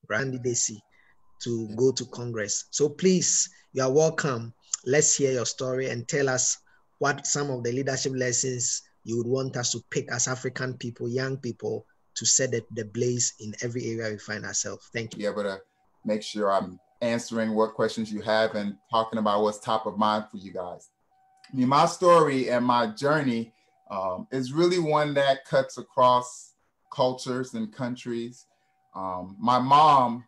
candidacy to go to Congress. So please, you are welcome. Let's hear your story and tell us what some of the leadership lessons you would want us to pick as African people, young people, to set the blaze in every area we find ourselves. Thank you. Be able to make sure I'm answering what questions you have and talking about what's top of mind for you guys. I mean, my story and my journey is really one that cuts across cultures and countries. My mom,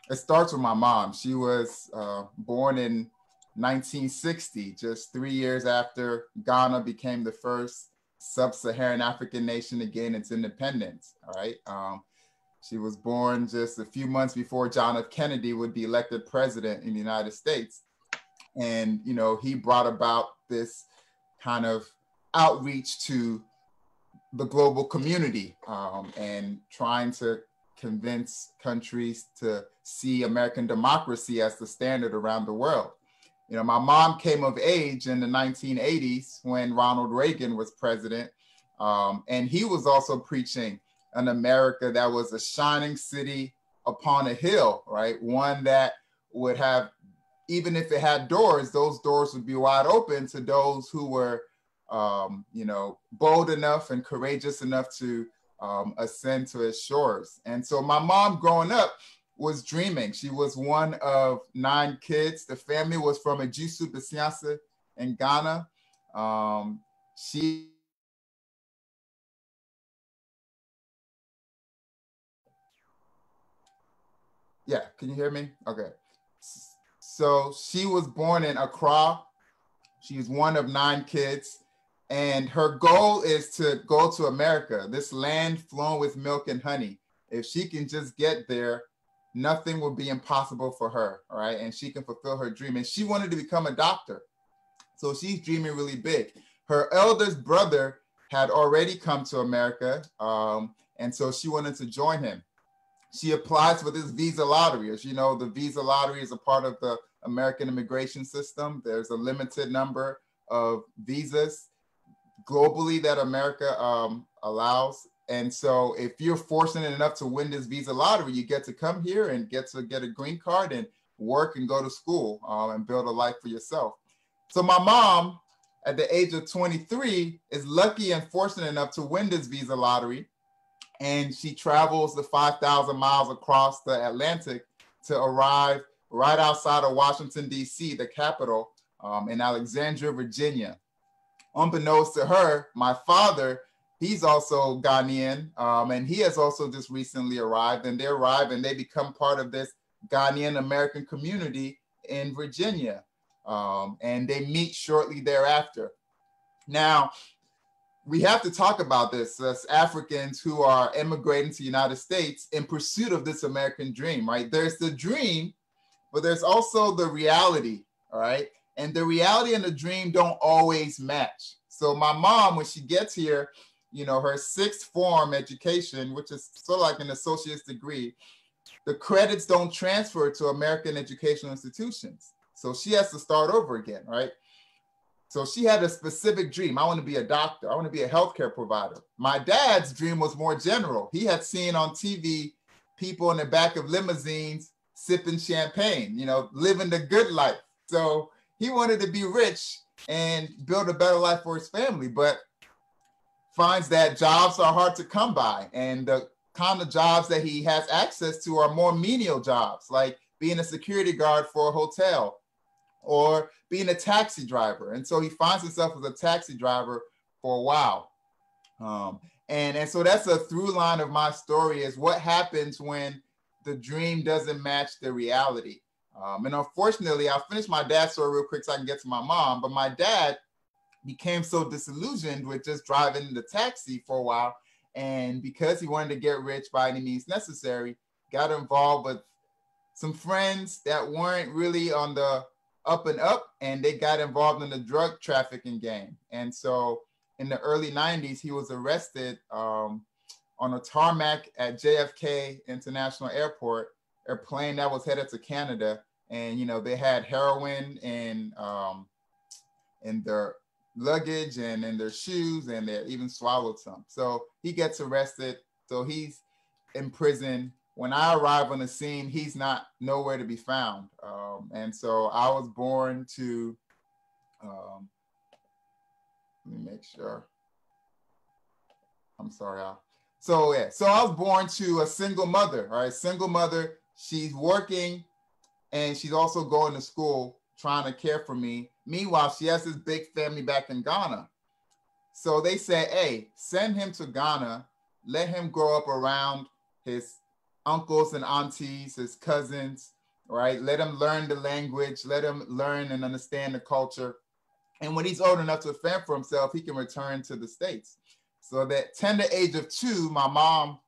it starts with my mom. She was born in 1960, just 3 years after Ghana became the first sub-Saharan African nation to gain its independence, all right? She was born just a few months before John F. Kennedy would be elected president in the United States. And, you know, he brought about this kind of outreach to the global community and trying to convince countries to see American democracy as the standard around the world. You know, my mom came of age in the 1980s when Ronald Reagan was president, and he was also preaching an America that was a shining city upon a hill, right? One that would have, even if it had doors, those doors would be wide open to those who were, you know, bold enough and courageous enough to ascend to its shores. And so my mom growing up was dreaming. She was one of 9 kids. The family was from Ejisu Bisianse in Ghana. Yeah, can you hear me? Okay. So she was born in Accra. She's one of 9 kids. And her goal is to go to America, this land flowing with milk and honey. If she can just get there, nothing will be impossible for her, all right? And she can fulfill her dream. And she wanted to become a doctor. So she's dreaming really big. Her eldest brother had already come to America. And so she wanted to join him. She applies for this visa lottery. As you know, the visa lottery is a part of the American immigration system. There's a limited number of visas globally that America allows. And so if you're fortunate enough to win this visa lottery, you get to come here and get a green card and work and go to school and build a life for yourself. So my mom, at the age of 23, is lucky and fortunate enough to win this visa lottery. And she travels the 5,000 miles across the Atlantic to arrive right outside of Washington, D.C., the capital, in Alexandria, Virginia. Unbeknownst to her, my father, he's also Ghanaian, and he has also just recently arrived, and they arrive and they become part of this Ghanaian American community in Virginia, and they meet shortly thereafter. Now, we have to talk about this as Africans who are immigrating to the United States in pursuit of this American dream, right? There's the dream, but there's also the reality, all right? And the reality and the dream don't always match. So my mom, when she gets here, you know, her 6th form education, which is sort of like an associate's degree, the credits don't transfer to American educational institutions. So she has to start over again, right? So she had a specific dream. I want to be a doctor. I want to be a healthcare provider. My dad's dream was more general. He had seen on TV people in the back of limousines sipping champagne, you know, living the good life. So he wanted to be rich and build a better life for his family, but finds that jobs are hard to come by. And the kind of jobs that he has access to are more menial jobs, like being a security guard for a hotel or being a taxi driver. And so he finds himself as a taxi driver for a while. And so that's a through line of my story, is what happens when the dream doesn't match the reality. And unfortunately, I'll finish my dad's story real quick so I can get to my mom, but my dad became so disillusioned with just driving the taxi for a while. And because he wanted to get rich by any means necessary, got involved with some friends that weren't really on the up and up, and they got involved in the drug trafficking game. And so in the early 90s, he was arrested on a tarmac at JFK International Airport, a plane that was headed to Canada. And, you know, they had heroin in their luggage and in their shoes, and they even swallowed some. So he gets arrested. So he's in prison when I arrive on the scene, he's not nowhere to be found. And so I was born to, let me make sure. I'm sorry. So yeah, so I was born to a single mother, all right? Single mother, she's working and she's also going to school, trying to care for me. Meanwhile, she has this big family back in Ghana. So they said, hey, send him to Ghana, let him grow up around his uncles and aunties, his cousins, right? Let him learn the language, let him learn and understand the culture. And when he's old enough to fend for himself, he can return to the States. So that tender age of 2, my mom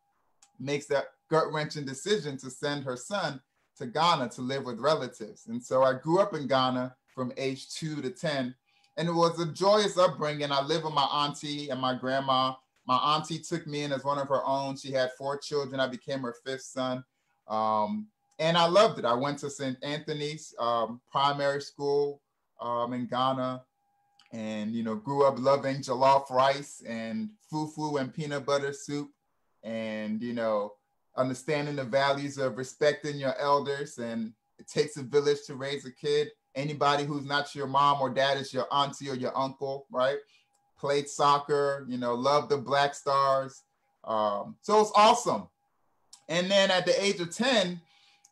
makes that gut-wrenching decision to send her son to Ghana to live with relatives. And so I grew up in Ghana from age 2 to 10. And it was a joyous upbringing. I lived with my auntie and my grandma. My auntie took me in as one of her own. She had 4 children. I became her 5th son. And I loved it. I went to St. Anthony's primary school in Ghana, and, you know, grew up loving jollof rice and fufu and peanut butter soup, and, you know, understanding the values of respecting your elders. And it takes a village to raise a kid. Anybody who's not your mom or dad is your auntie or your uncle, right? Played soccer, you know, loved the Black Stars. So it's awesome. And then at the age of 10,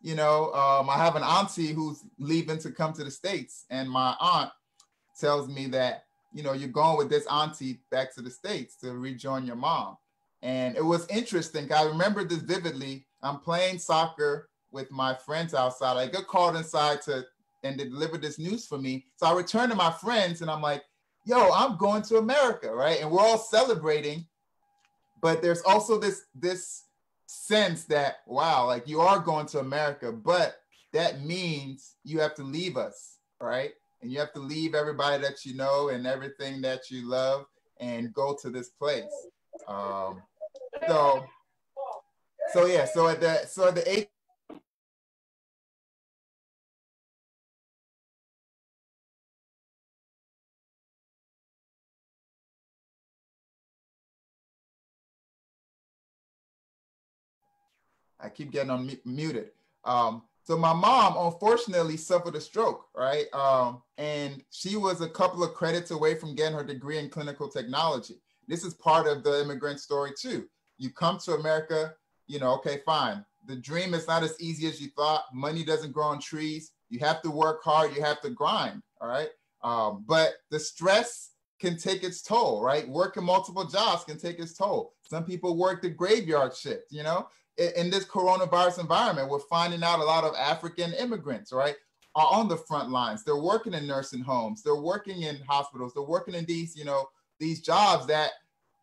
you know, I have an auntie who's leaving to come to the States. And my aunt tells me that, you know, you're going with this auntie back to the States to rejoin your mom. And it was interesting. I remember this vividly. I'm playing soccer with my friends outside. I get called inside and they delivered this news for me. So I return to my friends and I'm like, yo, I'm going to America, right? And we're all celebrating. But there's also this sense that, wow, like you are going to America, but that means you have to leave us, right? And you have to leave everybody that you know and everything that you love and go to this place. So at the age, I keep getting muted. So my mom, unfortunately, suffered a stroke, right? And she was a couple of credits away from getting her degree in clinical technology. This is part of the immigrant story too. You come to America, you know, okay, fine. The dream is not as easy as you thought. Money doesn't grow on trees. You have to work hard. You have to grind, all right? But the stress can take its toll, right? Working multiple jobs can take its toll. Some people work the graveyard shift, you know? In this coronavirus environment, we're finding out a lot of African immigrants, right, are on the front lines. They're working in nursing homes. They're working in hospitals. They're working in these, you know, these jobs that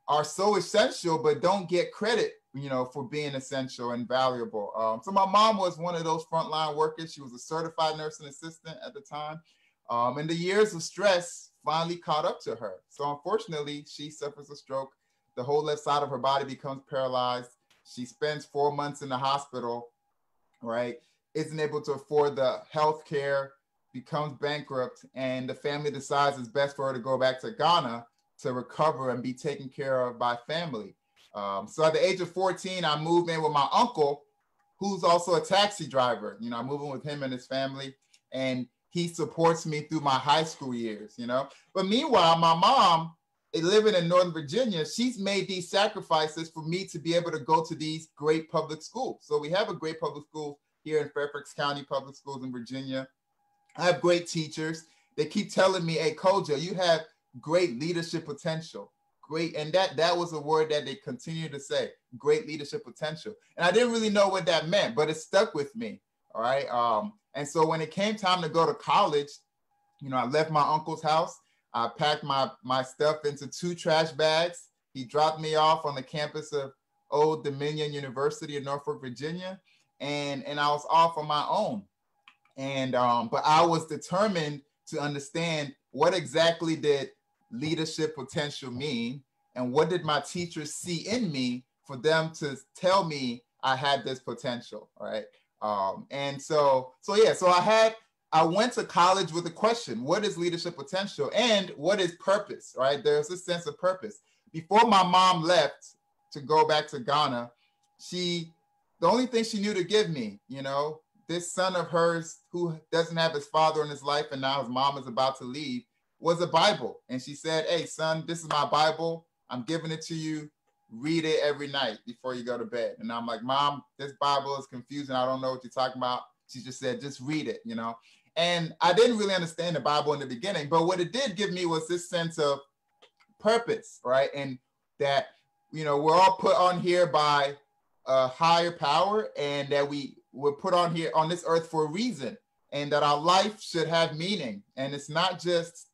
are so essential, but don't get credit, you know, for being essential and valuable. So my mom was one of those frontline workers. She was a certified nursing assistant at the time. And the years of stress finally caught up to her. So unfortunately, she suffers a stroke. The whole left side of her body becomes paralyzed. She spends 4 months in the hospital, right? Isn't able to afford the health care, becomes bankrupt, and the family decides it's best for her to go back to Ghana to recover and be taken care of by family. So at the age of 14, I moved in with my uncle, who's also a taxi driver. You know, I'm moving with him and his family, and he supports me through my high school years, you know? But meanwhile, my mom, living in Northern Virginia, she's made these sacrifices for me to be able to go to these great public schools. So we have a great public school here in Fairfax County Public Schools in Virginia. I have great teachers. They keep telling me, hey, Kojo, you have great leadership potential. Great. And that was a word that they continue to say, great leadership potential. And I didn't really know what that meant, but it stuck with me. All right. And so when it came time to go to college, you know, I left my uncle's house. I packed my stuff into 2 trash bags. He dropped me off on the campus of Old Dominion University in Norfolk, Virginia. And I was off on my own. And but I was determined to understand what exactly did leadership potential mean, and what did my teachers see in me for them to tell me I had this potential, right? And so I went to college with a question: what is leadership potential, and what is purpose, right? There's a sense of purpose. Before my mom left to go back to Ghana, she the only thing she knew to give me, you know, this son of hers who doesn't have his father in his life and now his mom is about to leave, was a Bible. And she said, hey, son, this is my Bible. I'm giving it to you. Read it every night before you go to bed. And I'm like, Mom, this Bible is confusing. I don't know what you're talking about. She just said, just read it, you know. And I didn't really understand the Bible in the beginning, but what it did give me was this sense of purpose, right? And that, you know, we're all put on here by a higher power, and that we were put on here on this earth for a reason, and that our life should have meaning. And it's not just,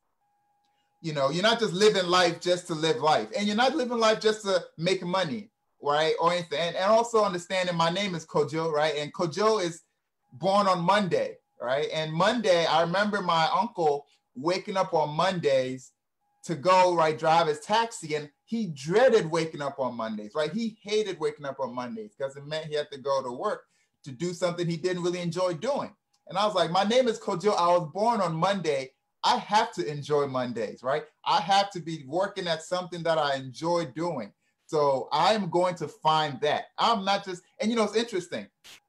you know, you're not just living life just to live life, and you're not living life just to make money, right? Or anything. And also understanding my name is Kojo, right? And Kojo is born on Monday, right? And Monday, I remember my uncle waking up on Mondays to go, right, drive his taxi, and he dreaded waking up on Mondays, right? He hated waking up on Mondays because it meant he had to go to work to do something he didn't really enjoy doing. And I was like, my name is Kojo. I was born on Monday. I have to enjoy Mondays, right? I have to be working at something that I enjoy doing. So I'm going to find that. I'm not just, and you know, it's interesting.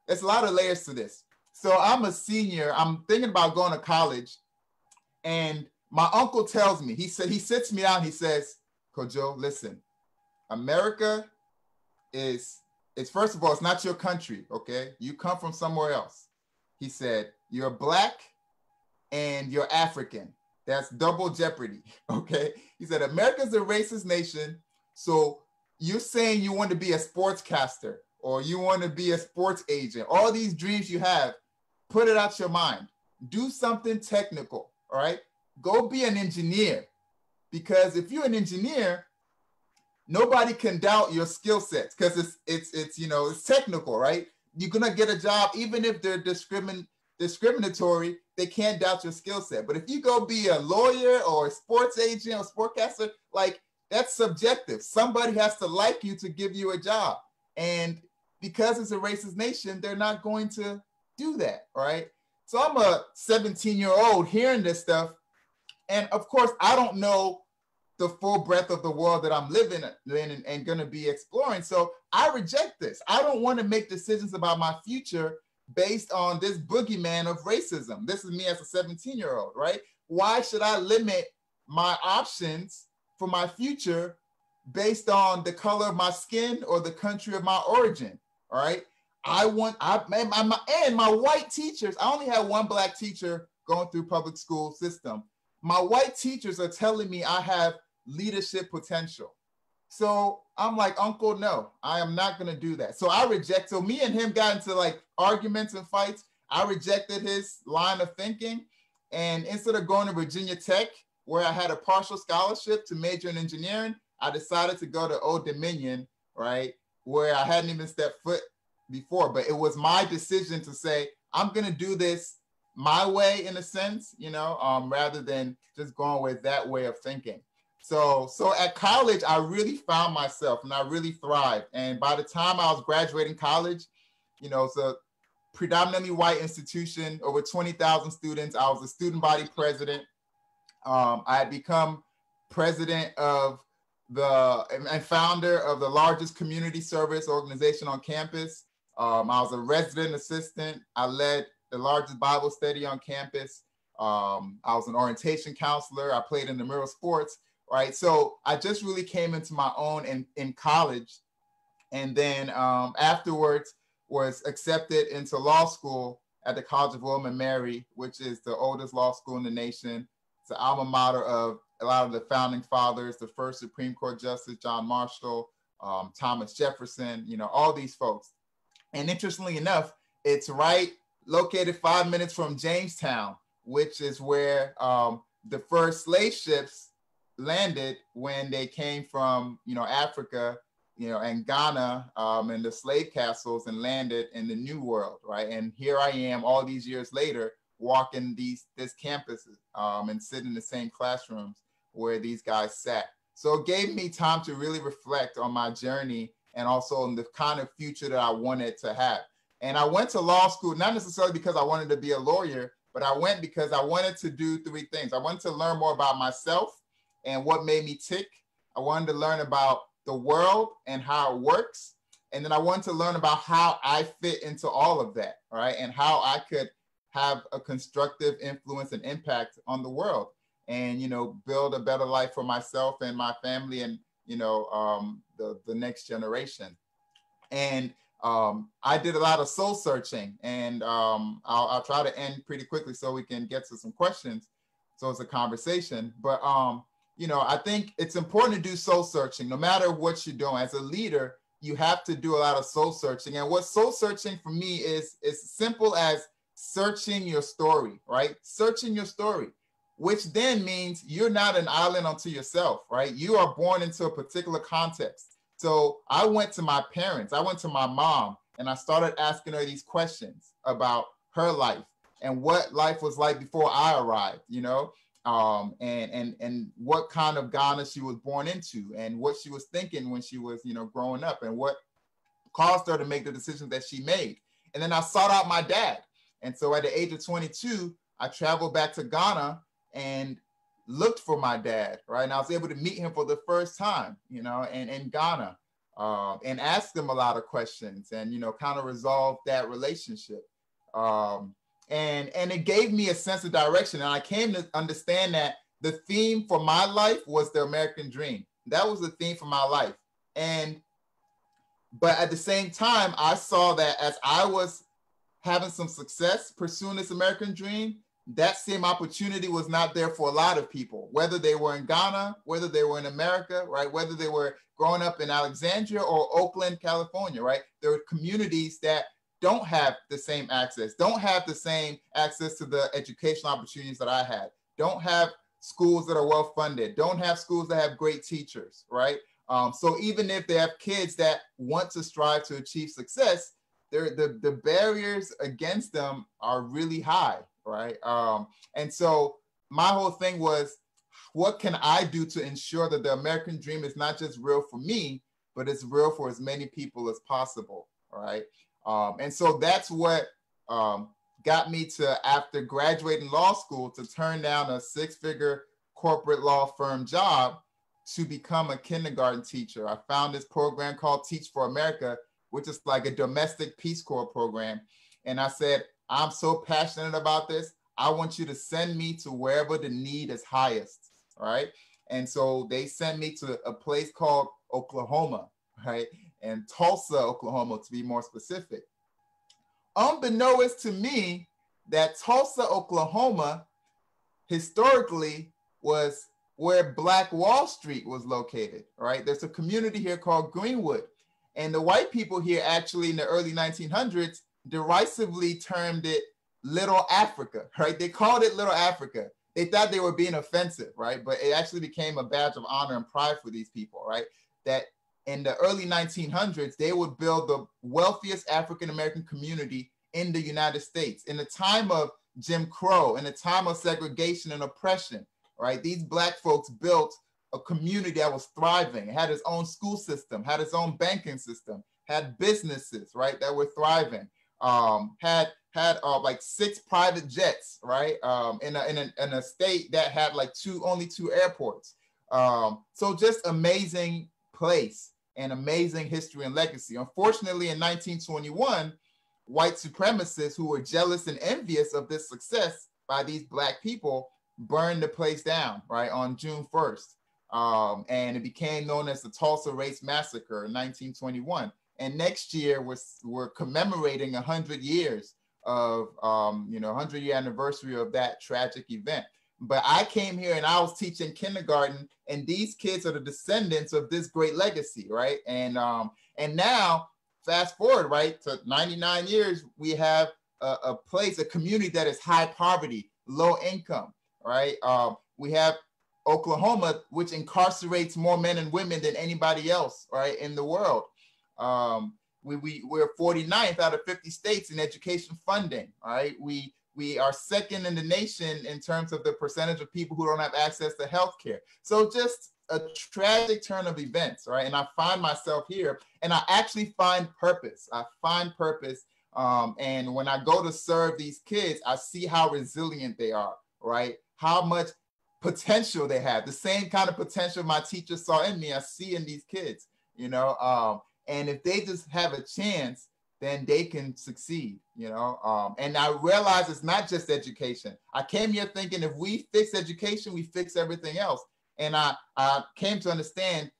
There's a lot of layers to this. So I'm a senior. I'm thinking about going to college, and my uncle tells me, he sits me down, he says, Kojo, listen, America it's first of all, it's not your country, okay? You come from somewhere else. He said, you're Black and you're African. That's double jeopardy, okay? He said, America's a racist nation, so you're saying you want to be a sportscaster or you want to be a sports agent. All these dreams you have, put it out your mind. Do something technical, all right? Go be an engineer, because if you're an engineer, nobody can doubt your skill sets because it's you know, it's technical, right? You're gonna get a job even if they're discriminatory. They can't doubt your skill set. But if you go be a lawyer or a sports agent or sportcaster, like, that's subjective. Somebody has to like you to give you a job, and because it's a racist nation, they're not going to do that, right? So I'm a 17-year-old hearing this stuff. And of course, I don't know the full breadth of the world that I'm living in and going to be exploring. So I reject this. I don't want to make decisions about my future based on this boogeyman of racism. This is me as a 17-year-old, right? Why should I limit my options for my future based on the color of my skin or the country of my origin, all right? And my white teachers, I only had one Black teacher going through public school system. My white teachers are telling me I have leadership potential. So I'm like, Uncle, no, I am not going to do that. So I reject. So me and him got into like arguments and fights. I rejected his line of thinking. And instead of going to Virginia Tech, where I had a partial scholarship to major in engineering, I decided to go to Old Dominion, right, where I hadn't even stepped foot before. But it was my decision to say, I'm going to do this my way, in a sense, you know, rather than just going with that way of thinking. So at college, I really found myself and I really thrived. And by the time I was graduating college, you know, it's a predominantly white institution, over 20,000 students. I was a student body president. I had become president of and founder of the largest community service organization on campus. I was a resident assistant. I led the largest Bible study on campus. I was an orientation counselor. I played intramural sports, right? So I just really came into my own in college. And then afterwards was accepted into law school at the College of William and Mary, which is the oldest law school in the nation. It's the alma mater of a lot of the founding fathers, the first Supreme Court Justice, John Marshall, Thomas Jefferson, you know, all these folks. And interestingly enough, it's located 5 minutes from Jamestown, which is where the first slave ships landed when they came from, you know, Africa, you know, and Ghana, and the slave castles, and landed in the New World, right? And here I am all these years later, walking this campuses and sitting in the same classrooms where these guys sat. So it gave me time to really reflect on my journey and also on the kind of future that I wanted to have. And I went to law school, not necessarily because I wanted to be a lawyer, but I went because I wanted to do three things. I wanted to learn more about myself and what made me tick. I wanted to learn about the world and how it works. And then I wanted to learn about how I fit into all of that, right? And how I could have a constructive influence and impact on the world and, you know, build a better life for myself and my family and, you know, the next generation. And I did a lot of soul searching, and I'll try to end pretty quickly so we can get to some questions. So it's a conversation, but you know, I think it's important to do soul searching no matter what you're doing. As a leader, you have to do a lot of soul searching. And what soul searching for me is simple as searching your story, right? Searching your story, which then means you're not an island unto yourself, right? You are born into a particular context. So I went to my parents, I went to my mom, and I started asking her these questions about her life and what life was like before I arrived, you know, and what kind of Ghana she was born into and what she was thinking when she was, you know, growing up and what caused her to make the decisions that she made. And then I sought out my dad. And so at the age of 22, I traveled back to Ghana and looked for my dad, right? And I was able to meet him for the first time, you know, and in Ghana, and ask him a lot of questions and, you know, kind of resolve that relationship. And it gave me a sense of direction. And I came to understand that the theme for my life was the American dream. That was the theme for my life. But at the same time, I saw that as I was having some success pursuing this American dream, that same opportunity was not there for a lot of people, whether they were in Ghana, whether they were in America, right? Whether they were growing up in Alexandria or Oakland, California, right? There are communities that don't have the same access, don't have the same access to the educational opportunities that I had, don't have schools that are well-funded, don't have schools that have great teachers, right? So even if they have kids that want to strive to achieve success, the barriers against them are really high, right? And so my whole thing was, what can I do to ensure that the American dream is not just real for me, but it's real for as many people as possible, right? And so that's what got me to, after graduating law school, to turn down a six-figure corporate law firm job to become a kindergarten teacher. I found this program called Teach for America, which is like a domestic Peace Corps program. And I said, I'm so passionate about this. I want you to send me to wherever the need is highest, right? And so they sent me to a place called Oklahoma, right? And Tulsa, Oklahoma, to be more specific. Unbeknownst to me, that Tulsa, Oklahoma, historically was where Black Wall Street was located, right? There's a community here called Greenwood. And the white people here actually in the early 1900s derisively termed it Little Africa, right? They called it Little Africa. They thought they were being offensive, right? But it actually became a badge of honor and pride for these people, right? That in the early 1900s, they would build the wealthiest African-American community in the United States. In the time of Jim Crow, in the time of segregation and oppression, right? These Black folks built a community that was thriving. It had its own school system, had its own banking system, had businesses, right, that were thriving. Had like 6 private jets, right? In a state that had like only two airports. So just amazing place and amazing history and legacy. Unfortunately, in 1921, white supremacists who were jealous and envious of this success by these Black people burned the place down, right, on June 1st. And it became known as the Tulsa Race Massacre in 1921. And next year we're commemorating 100 years of, 100-year anniversary of that tragic event. But I came here and I was teaching kindergarten, and these kids are the descendants of this great legacy, right? And now, fast forward, right, to 99 years, we have a place, a community that is high poverty, low income, right? We have Oklahoma, which incarcerates more men and women than anybody else, right, in the world. We're 49th out of 50 states in education funding, right? We are second in the nation in terms of the percentage of people who don't have access to healthcare. So just a tragic turn of events, right? And I find myself here, and I actually find purpose. I find purpose. And when I go to serve these kids, I see how resilient they are, right? How much potential they have. The same kind of potential my teacher saw in me, I see in these kids, you know? And if they just have a chance, then they can succeed, you know? And I realize it's not just education. I came here thinking if we fix education, we fix everything else. And I came to understand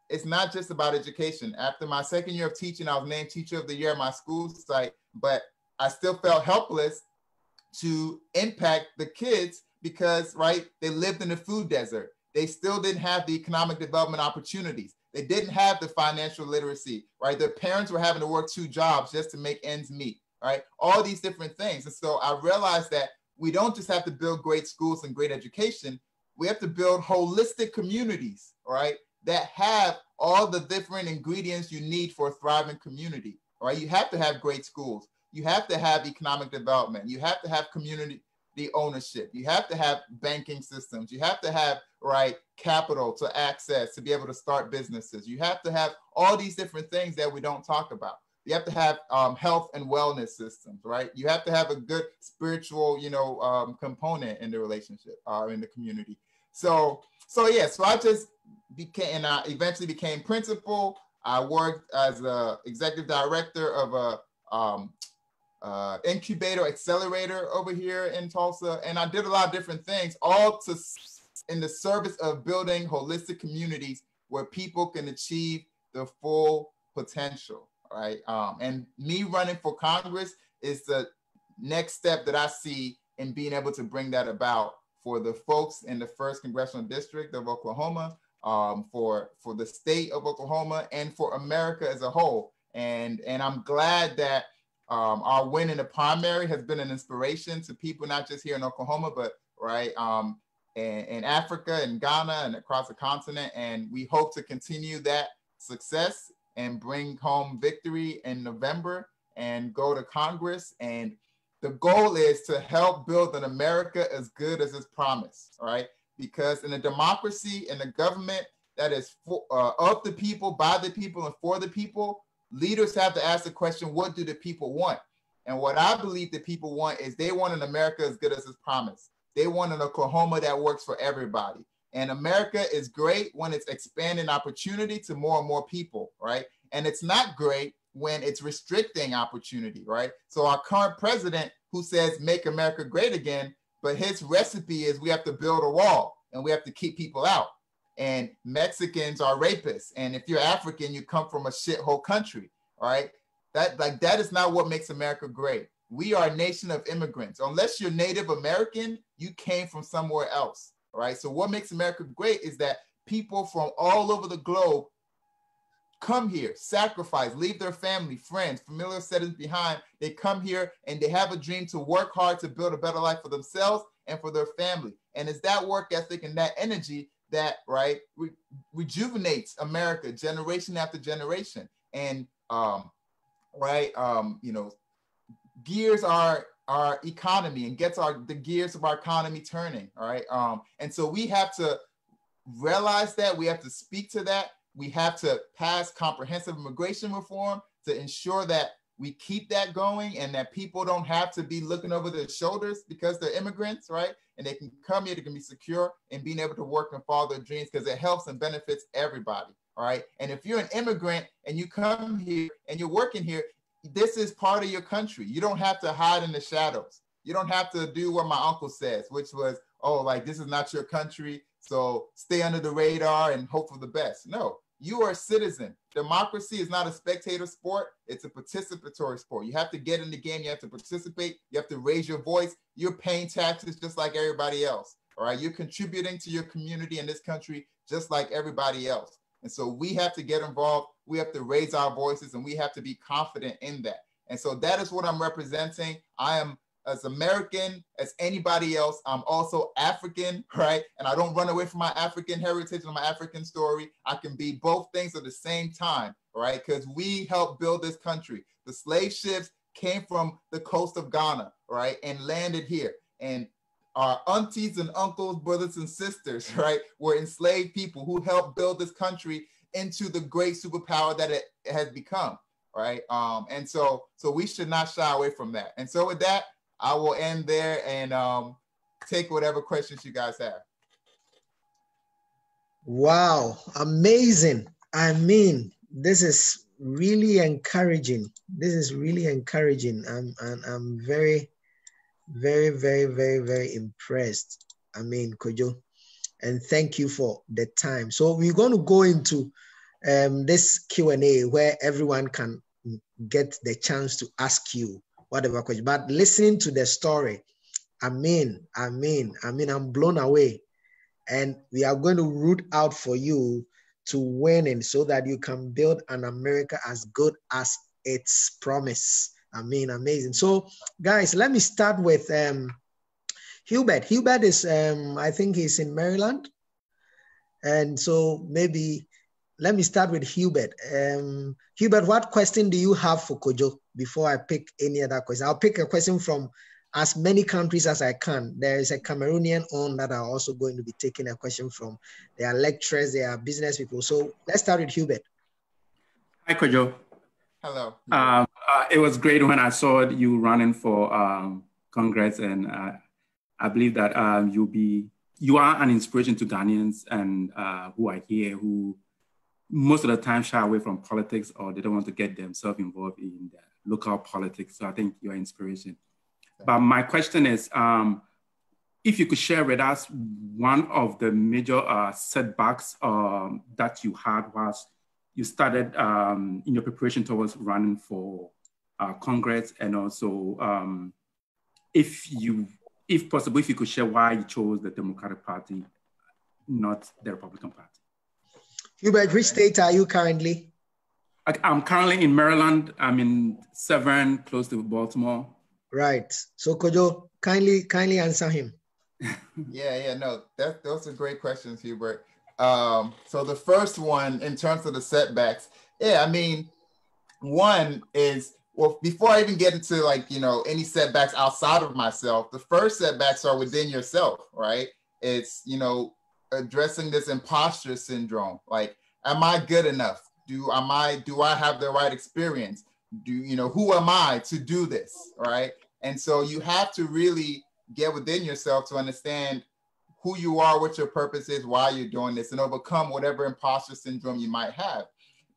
it's not just about education. After my second year of teaching, I was named Teacher of the Year at my school site, but I still felt helpless to impact the kids because, right, they lived in the food desert. They still didn't have the economic development opportunities. They didn't have the financial literacy, right? Their parents were having to work 2 jobs just to make ends meet, right? All these different things. And so I realized that we don't just have to build great schools and great education. We have to build holistic communities, right, that have all the different ingredients you need for a thriving community, right? You have to have great schools. You have to have economic development. You have to have community ownership. You have to have banking systems. You have to have, right, capital to access to be able to start businesses. You have to have all these different things that we don't talk about. You have to have health and wellness systems, right? You have to have a good spiritual, you know, component in the relationship, in the community. So I just became, and I eventually became principal. I worked as a executive director of a incubator accelerator over here in Tulsa. And I did a lot of different things, all in the service of building holistic communities where people can achieve the full potential, right? And me running for Congress is the next step that I see in being able to bring that about for the folks in the 1st Congressional District of Oklahoma, for the state of Oklahoma, and for America as a whole. And I'm glad that our win in the primary has been an inspiration to people, not just here in Oklahoma, but right in Africa and Ghana and across the continent. And we hope to continue that success and bring home victory in November and go to Congress. And the goal is to help build an America as good as its promise, right? Because in a democracy, in a government that is of the people, by the people, and for the people, leaders have to ask the question, what do the people want? And what I believe the people want is they want an America as good as its promise. They want an Oklahoma that works for everybody. And America is great when it's expanding opportunity to more and more people, right? And it's not great when it's restricting opportunity, right? So our current president, who says, make America great again, but his recipe is we have to build a wall and we have to keep people out. And Mexicans are rapists. And if you're African, you come from a shithole country, all right? That is not what makes America great. We are a nation of immigrants. Unless you're Native American, you came from somewhere else, all right? So what makes America great is that people from all over the globe come here, sacrifice, leave their family, friends, familiar settings behind. They come here and they have a dream to work hard to build a better life for themselves and for their family. And it's that work ethic and that energy that, right, rejuvenates America generation after generation. And, you know, gears our economy and gets the gears of our economy turning, all right? And so we have to realize that, we have to speak to that. We have to pass comprehensive immigration reform to ensure that we keep that going and that people don't have to be looking over their shoulders because they're immigrants, right? And they can come here, they can be secure and being able to work and follow their dreams because it helps and benefits everybody, all right? And if you're an immigrant and you come here and you're working here, this is part of your country. You don't have to hide in the shadows. You don't have to do what my uncle says, which was, oh, like, this is not your country, so stay under the radar and hope for the best. No. You are a citizen. Democracy is not a spectator sport. It's a participatory sport. You have to get in the game. You have to participate. You have to raise your voice. You're paying taxes just like everybody else. All right. You're contributing to your community in this country just like everybody else. And so we have to get involved. We have to raise our voices and we have to be confident in that. And so that is what I'm representing. I am as American as anybody else. I'm also African, right? And I don't run away from my African heritage and my African story. I can be both things at the same time, right? Because we helped build this country. The slave ships came from the coast of Ghana, right? And landed here. And our aunties and uncles, brothers and sisters, right, were enslaved people who helped build this country into the great superpower that it has become, right? And so we should not shy away from that. And so with that, I will end there and take whatever questions you guys have. Wow, amazing. I mean, this is really encouraging. This is really encouraging. I'm very, very, very, very, very impressed. I mean, Kojo, and thank you for the time. So we're going to go into this Q&A where everyone can get the chance to ask you whatever question. But listening to the story, I'm blown away. And we are going to root out for you to winning so that you can build an America as good as its promise. Amazing. So guys, let me start with Hubert. Hubert is, I think he's in Maryland. And so maybe let me start with Hubert. Hubert, what question do you have for Kojo before I pick any other question? I'll pick a question from as many countries as I can. There is a Cameroonian on that are also going to be taking a question from. They are lecturers, they are business people. So let's start with Hubert. Hi, Kojo. Hello. It was great when I saw you running for Congress, and I believe that you are an inspiration to Ghanaians and who are here who most of the time shy away from politics or they don't want to get themselves involved in the local politics. So I think you're an inspiration. But my question is, if you could share with us one of the major setbacks that you had whilst you started in your preparation towards running for Congress, and also if possible, if you could share why you chose the Democratic Party, not the Republican Party. Hubert, which state are you currently? I'm currently in Maryland. I'm in Severn, close to Baltimore. Right. So Kojo, kindly answer him. No, those are great questions, Hubert. So the first one, in terms of the setbacks, one is, well, before I even get into any setbacks outside of myself, the first setbacks are within yourself, right? It's, addressing this imposter syndrome. Like, am I good enough? Do I have the right experience? Who am I to do this, right? And so you have to really get within yourself to understand who you are, what your purpose is, why you're doing this, and overcome whatever imposter syndrome you might have.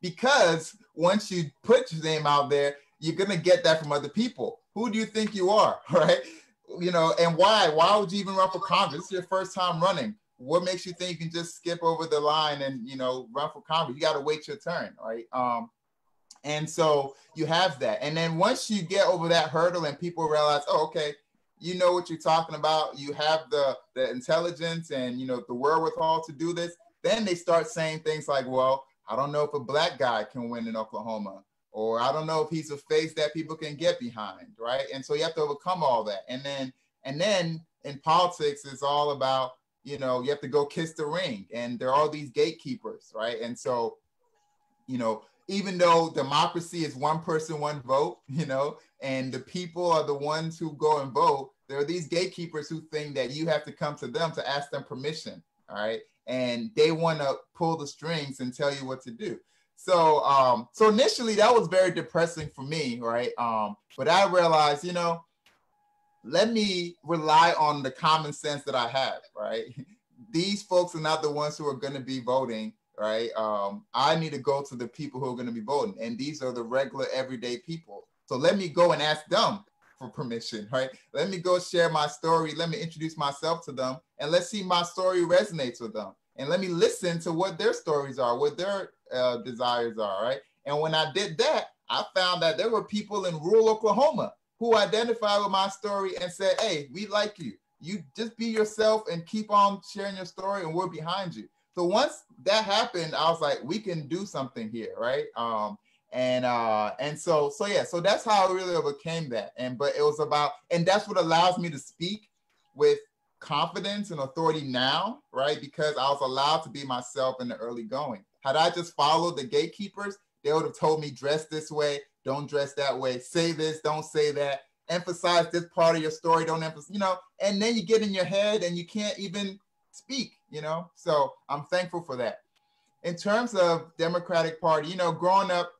Because once you put your name out there, you're going to get that from other people. Who do you think you are, right? And why? Why would you even run for Congress? This is your first time running. What makes you think you can just skip over the line and, run for Congress? You got to wait your turn, right? And so you have that. And then once you get over that hurdle and people realize, oh, okay, you know what you're talking about, you have the intelligence and, the wherewithal to do this, then they start saying things like, well, I don't know if a Black guy can win in Oklahoma, or I don't know if he's a face that people can get behind, right? And so you have to overcome all that. And then in politics, it's all about, you have to go kiss the ring, and there are all these gatekeepers, right? And so, even though democracy is one person, one vote, and the people are the ones who go and vote, there are these gatekeepers who think that you have to come to them to ask them permission, all right? And they want to pull the strings and tell you what to do. So, so initially that was very depressing for me, right? But I realized, let me rely on the common sense that I have, right? These folks are not the ones who are going to be voting, right? I need to go to the people who are going to be voting, and these are the regular, everyday people. So let me go and ask them for permission, right? Let me go share my story. Let me introduce myself to them, and let's see my story resonates with them. And let me listen to what their stories are, what their desires are, right? And when I did that, I found that there were people in rural Oklahoma who identified with my story and said, hey, we like you. You just be yourself and keep on sharing your story, and we're behind you. So once that happened, I was like, we can do something here, right? So that's how I really overcame that. But it was about, and that's what allows me to speak with confidence and authority now, right? Because I was allowed to be myself in the early going. Had I just followed the gatekeepers, they would have told me, dress this way, don't dress that way, say this, don't say that, emphasize this part of your story, don't emphasize, and then you get in your head and you can't even speak, So I'm thankful for that. In terms of Democratic Party, growing up,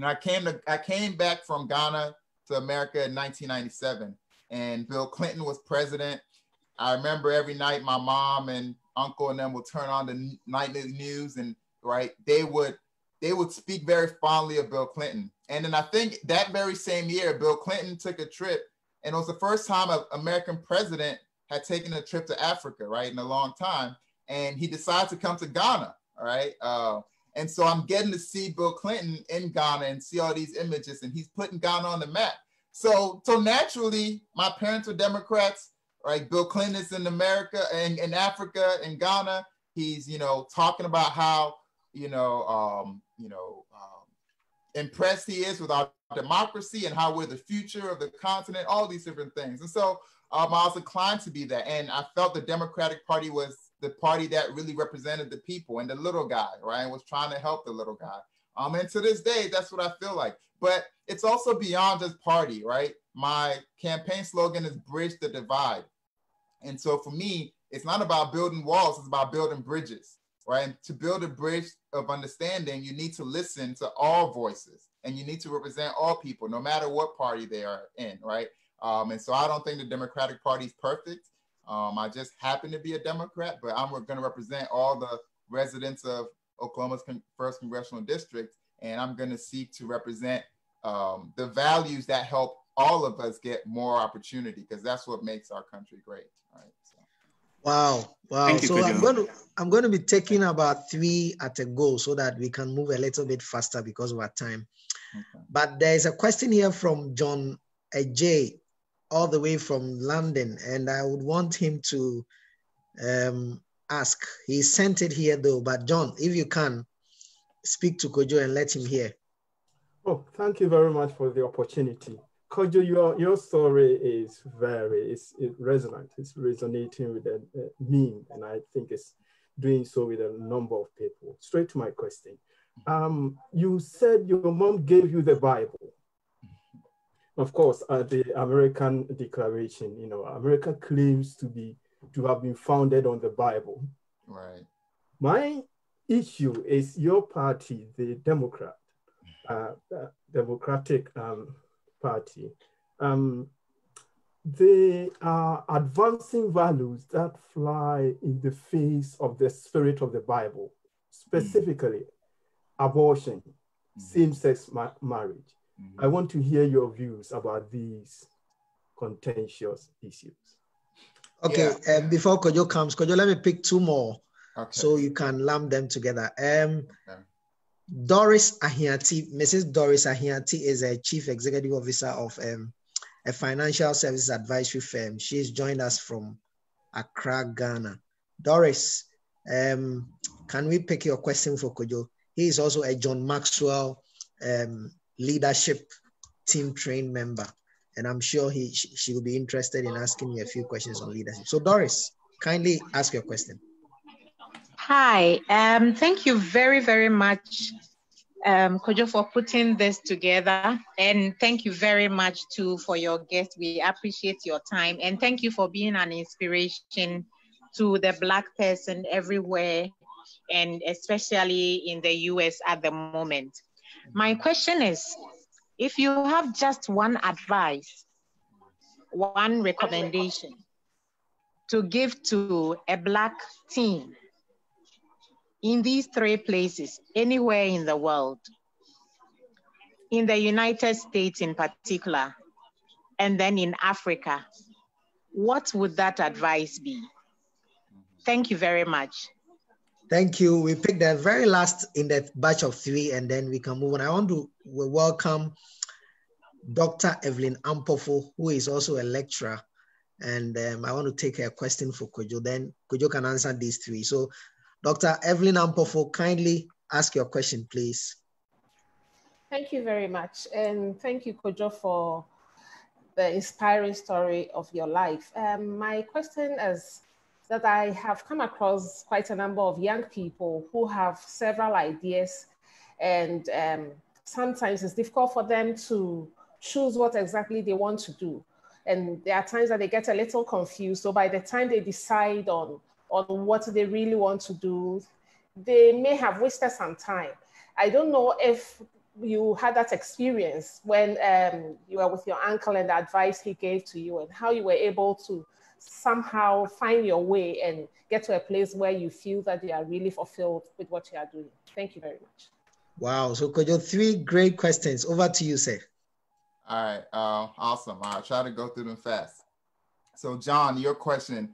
I came back from Ghana to America in 1997, and Bill Clinton was president. I remember every night my mom and uncle and them would turn on the nightly news, and right, they would they would speak very fondly of Bill Clinton. And then I think that very same year, Bill Clinton took a trip, and it was the first time an American president had taken a trip to Africa, right, in a long time. And he decided to come to Ghana, all right? And so I'm getting to see Bill Clinton in Ghana and see all these images, and he's putting Ghana on the map. So naturally, my parents were Democrats, right? Bill Clinton is in America and in Africa, in Ghana. He's, talking about how, impressed he is with our democracy and how we're the future of the continent, all these different things. And so I was inclined to be that. And I felt the Democratic Party was the party that really represented the people and the little guy, right? And was trying to help the little guy. And to this day, that's what I feel like. But it's also beyond just party, right? My campaign slogan is Bridge the Divide. And so for me, it's not about building walls, it's about building bridges, right? And to build a bridge of understanding, you need to listen to all voices and you need to represent all people, no matter what party they are in, right? And so I don't think the Democratic Party is perfect. I just happen to be a Democrat, but I'm going to represent all the residents of Oklahoma's first congressional district, and I'm going to seek to represent the values that help all of us get more opportunity, because that's what makes our country great. Right? So. Wow. Thank you, so Kojo. I'm going to be taking about 3 at a go so that we can move a little bit faster because of our time. Okay. But there's a question here from John J, all the way from London, and I would want him to ask. He sent it here though, but John, if you can speak to Kojo and let him hear. Oh, thank you very much for the opportunity. Kojo, your story is it's resonant. It's resonating with me, and I think it's doing so with a number of people. Straight to my question. You said your mom gave you the Bible. Of course, the American Declaration, America claims to have been founded on the Bible. Right. My issue is your party, the Democratic Party. They are advancing values that fly in the face of the spirit of the Bible, specifically abortion, same-sex marriage. I want to hear your views about these contentious issues. Okay, before Kojo comes, Kojo, let me pick 2 more so you can lump them together. Doris Ahiati, Mrs. Doris Ahiati is a chief executive officer of a financial services advisory firm. She's joined us from Accra, Ghana. Doris, can we pick your question for Kojo? He is also a John Maxwell leadership team trained member, and I'm sure she will be interested in asking me a few questions on leadership. So Doris, kindly ask your question. Hi, thank you very, very much, Kojo, for putting this together, and thank you very much too for your guest. We appreciate your time, and thank you for being an inspiration to the Black person everywhere, and especially in the US at the moment. My question is, if you have just one advice, one recommendation to give to a Black teen in these 3 places, anywhere in the world, in the United States in particular, and then in Africa, what would that advice be? Thank you very much. Thank you. We picked the very last in that batch of 3, and then we can move on. I want to welcome Dr. Evelyn Ampofo, who is also a lecturer, and I want to take a question for Kojo. Then Kojo can answer these 3. So, Dr. Evelyn Ampofo, kindly ask your question, please. Thank you very much, and thank you, Kojo, for the inspiring story of your life. My question is that I have come across quite a number of young people who have several ideas, and sometimes it's difficult for them to choose what exactly they want to do. And there are times that they get a little confused. So by the time they decide on what they really want to do, they may have wasted some time. I don't know if you had that experience when you were with your uncle and the advice he gave to you, and how you were able to somehow find your way and get to a place where you feel that you are really fulfilled with what you are doing. Thank you very much. Wow. So Kojo, 3 great questions. Over to you, sir. All right. Awesome. I'll try to go through them fast. So John, your question.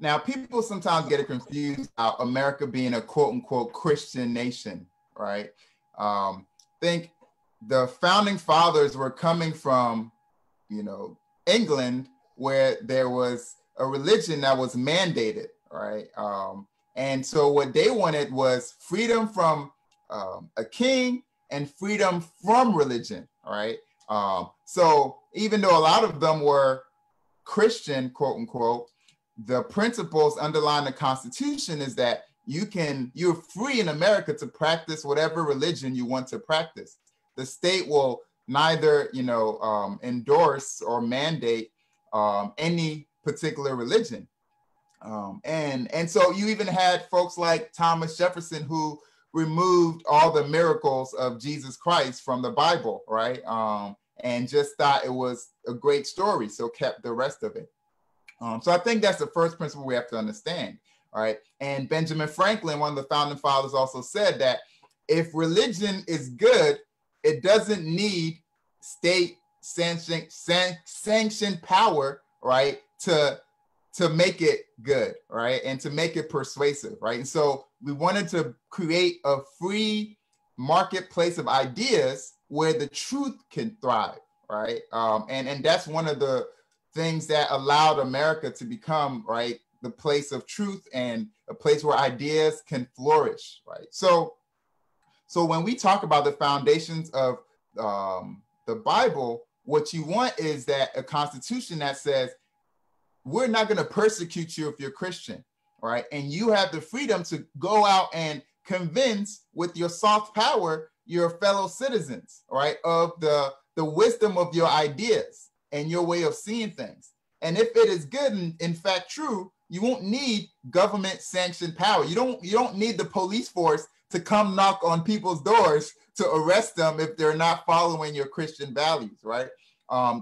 Now, people sometimes get it confused about America being a quote unquote Christian nation, right? Think the founding fathers were coming from, England, where there was a religion that was mandated, right? And so what they wanted was freedom from a king and freedom from religion, right? So even though a lot of them were Christian, quote unquote, the principles underlying the Constitution is that you're free in America to practice whatever religion you want to practice. The state will neither, endorse or mandate any particular religion. And so you even had folks like Thomas Jefferson who removed all the miracles of Jesus Christ from the Bible, right? And just thought it was a great story, so kept the rest of it. So I think that's the first principle we have to understand, all right? And Benjamin Franklin, one of the founding fathers, also said that if religion is good, it doesn't need state sanctioned power, right, to make it good, right, and to make it persuasive, right? And so we wanted to create a free marketplace of ideas where the truth can thrive, right? And that's one of the things that allowed America to become, right, the place of truth and a place where ideas can flourish, right? So when we talk about the foundations of the Bible, what you want is that a constitution that says, we're not going to persecute you if you're Christian, right? And you have the freedom to go out and convince with your soft power your fellow citizens, right, of the wisdom of your ideas and your way of seeing things. And if it is good and in fact true, you won't need government sanctioned power. You don't need the police force to come knock on people's doors to arrest them if they're not following your Christian values, right?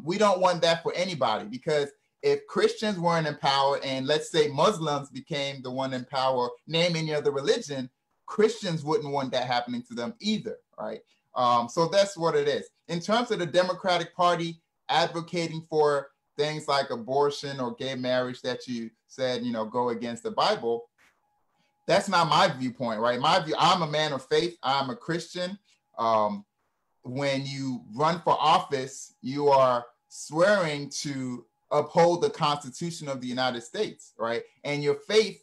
We don't want that for anybody, because if Christians weren't in power and let's say Muslims became the one in power, name any other religion, Christians wouldn't want that happening to them either, right? So that's what it is. In terms of the Democratic Party advocating for things like abortion or gay marriage that you said, go against the Bible, that's not my viewpoint, right? My view, I'm a man of faith. I'm a Christian. When you run for office, you are swearing to uphold the Constitution of the United States, right? And your faith,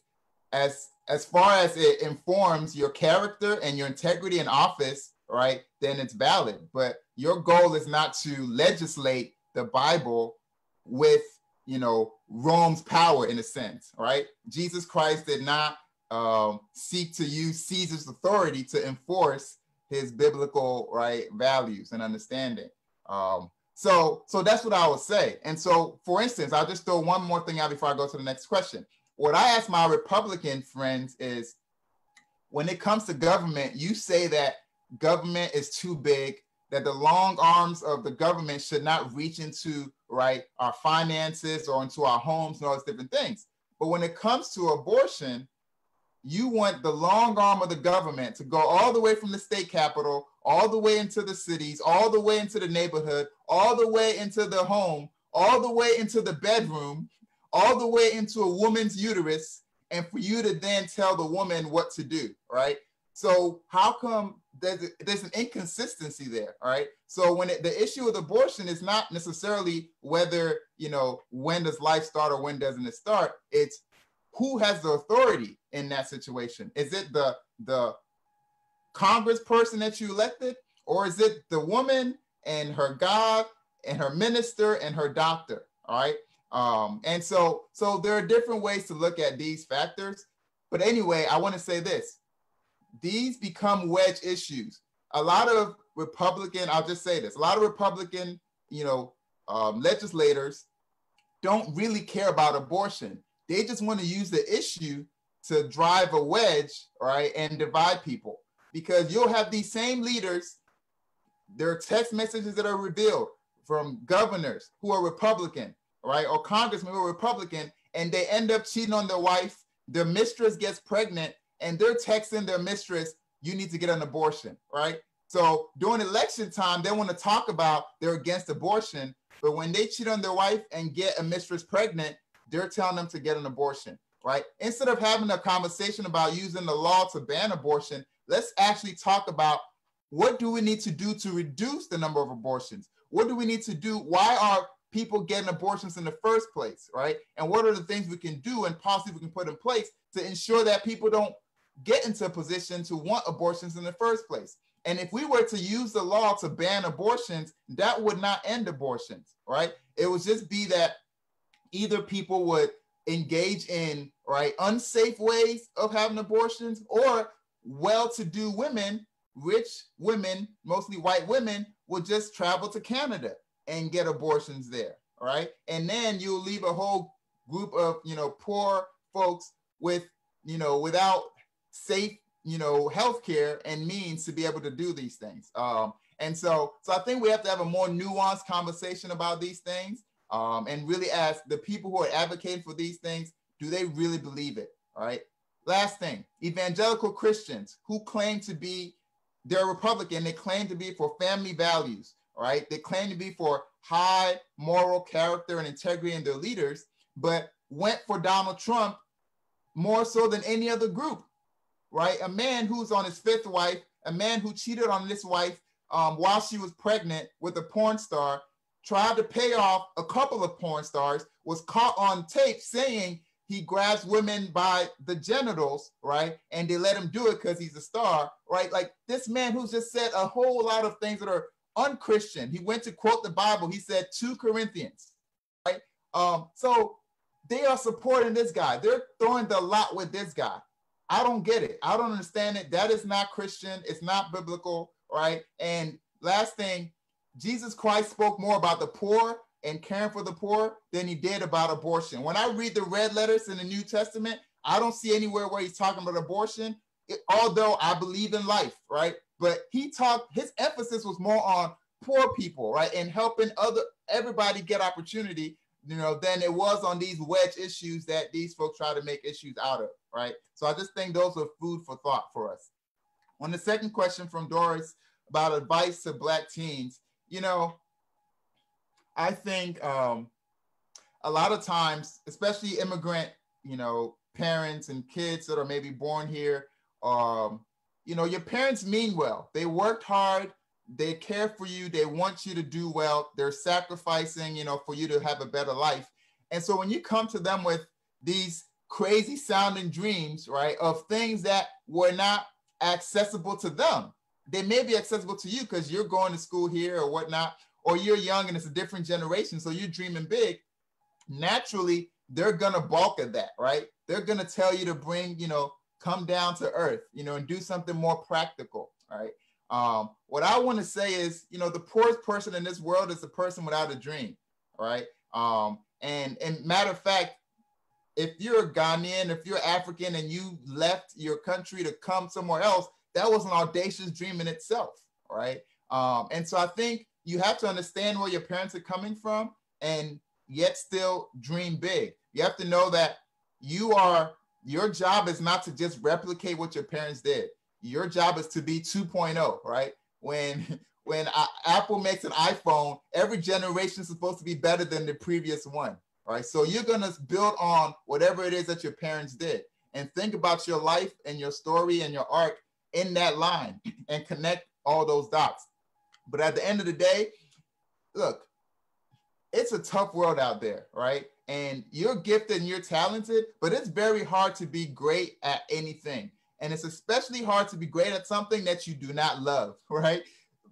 as far as it informs your character and your integrity in office, right, then it's valid. But your goal is not to legislate the Bible with, Rome's power in a sense, right? Jesus Christ did not seek to use Caesar's authority to enforce his biblical, right, values and understanding. So that's what I would say. And so, for instance, I'll just throw one more thing out before I go to the next question. What I ask my Republican friends is, when it comes to government, you say that government is too big, that the long arms of the government should not reach into, right, our finances or into our homes and all those different things. But when it comes to abortion, you want the long arm of the government to go all the way from the state capitol, all the way into the cities, all the way into the neighborhood, all the way into the home, all the way into the bedroom, all the way into a woman's uterus, and for you to then tell the woman what to do, right? So how come there's an inconsistency there, all right? So when the issue of abortion is not necessarily whether, when does life start or when doesn't it start, it's who has the authority in that situation. Is it the congressperson that you elected, or is it the woman and her God and her minister and her doctor, all right? And so there are different ways to look at these factors. But anyway, I want to say this. These become wedge issues. A lot of Republican, I'll just say this, a lot of Republican, legislators don't really care about abortion. They just want to use the issue to drive a wedge, right, and divide people. Because you'll have these same leaders, there are text messages that are revealed from governors who are Republican, right, or congressmen who are Republican, and they end up cheating on their wife. Their mistress gets pregnant, and they're texting their mistress, you need to get an abortion, right? So during election time, they want to talk about they're against abortion, but when they cheat on their wife and get a mistress pregnant, they're telling them to get an abortion, right? Instead of having a conversation about using the law to ban abortion, let's actually talk about what do we need to do to reduce the number of abortions? What do we need to do? Why are people getting abortions in the first place, right? And what are the things we can do and possibly we can put in place to ensure that people don't get into a position to want abortions in the first place? And if we were to use the law to ban abortions, that would not end abortions, right? It would just be that either people would engage in, right, unsafe ways of having abortions, or well-to-do women, rich women, mostly white women, would just travel to Canada and get abortions there, right? And then you'll leave a whole group of, poor folks with, without safe, healthcare and means to be able to do these things. And so I think we have to have a more nuanced conversation about these things, and really ask the people who are advocating for these things, do they really believe it, all right? Last thing, evangelical Christians who claim to be, they're Republican, they claim to be for family values, all right? They claim to be for high moral character and integrity in their leaders, but went for Donald Trump more so than any other group, right? A man who's on his fifth wife, a man who cheated on this wife while she was pregnant with a porn star, tried to pay off a couple of porn stars, was caught on tape saying he grabs women by the genitals, right? And they let him do it because he's a star, right? Like this man who's just said a whole lot of things that are unchristian. He went to quote the Bible. He said 2 Corinthians, right? So they are supporting this guy. They're throwing the lot with this guy. I don't get it. I don't understand it. That is not Christian. It's not biblical, right? And last thing, Jesus Christ spoke more about the poor and caring for the poor than he did about abortion. When I read the red letters in the New Testament, I don't see anywhere where he's talking about abortion, although I believe in life, right? But his emphasis was more on poor people, right? And helping everybody get opportunity, than it was on these wedge issues that these folks try to make issues out of, right? So I just think those are food for thought for us. On the second question from Doris about advice to Black teens, I think a lot of times, especially immigrant, parents and kids that are maybe born here, your parents mean well. They worked hard. They care for you. They want you to do well. They're sacrificing, for you to have a better life. And so when you come to them with these crazy sounding dreams, right, of things that were not accessible to them, they may be accessible to you because you're going to school here or whatnot, or you're young and it's a different generation. So you're dreaming big. Naturally, they're going to balk at that, right? They're going to tell you to bring, come down to earth, and do something more practical, right? What I want to say is, the poorest person in this world is the person without a dream, right? And matter of fact, if you're a Ghanaian, if you're African and you left your country to come somewhere else, that was an audacious dream in itself, right? And so I think you have to understand where your parents are coming from and yet still dream big. You have to know that your job is not to just replicate what your parents did. Your job is to be 2.0, right? When Apple makes an iPhone, every generation is supposed to be better than the previous one, right? So you're going to build on whatever it is that your parents did and think about your life and your story and your arc in that line and connect all those dots. But at the end of the day, look, it's a tough world out there, right? And you're gifted and you're talented, but it's very hard to be great at anything. And it's especially hard to be great at something that you do not love, right?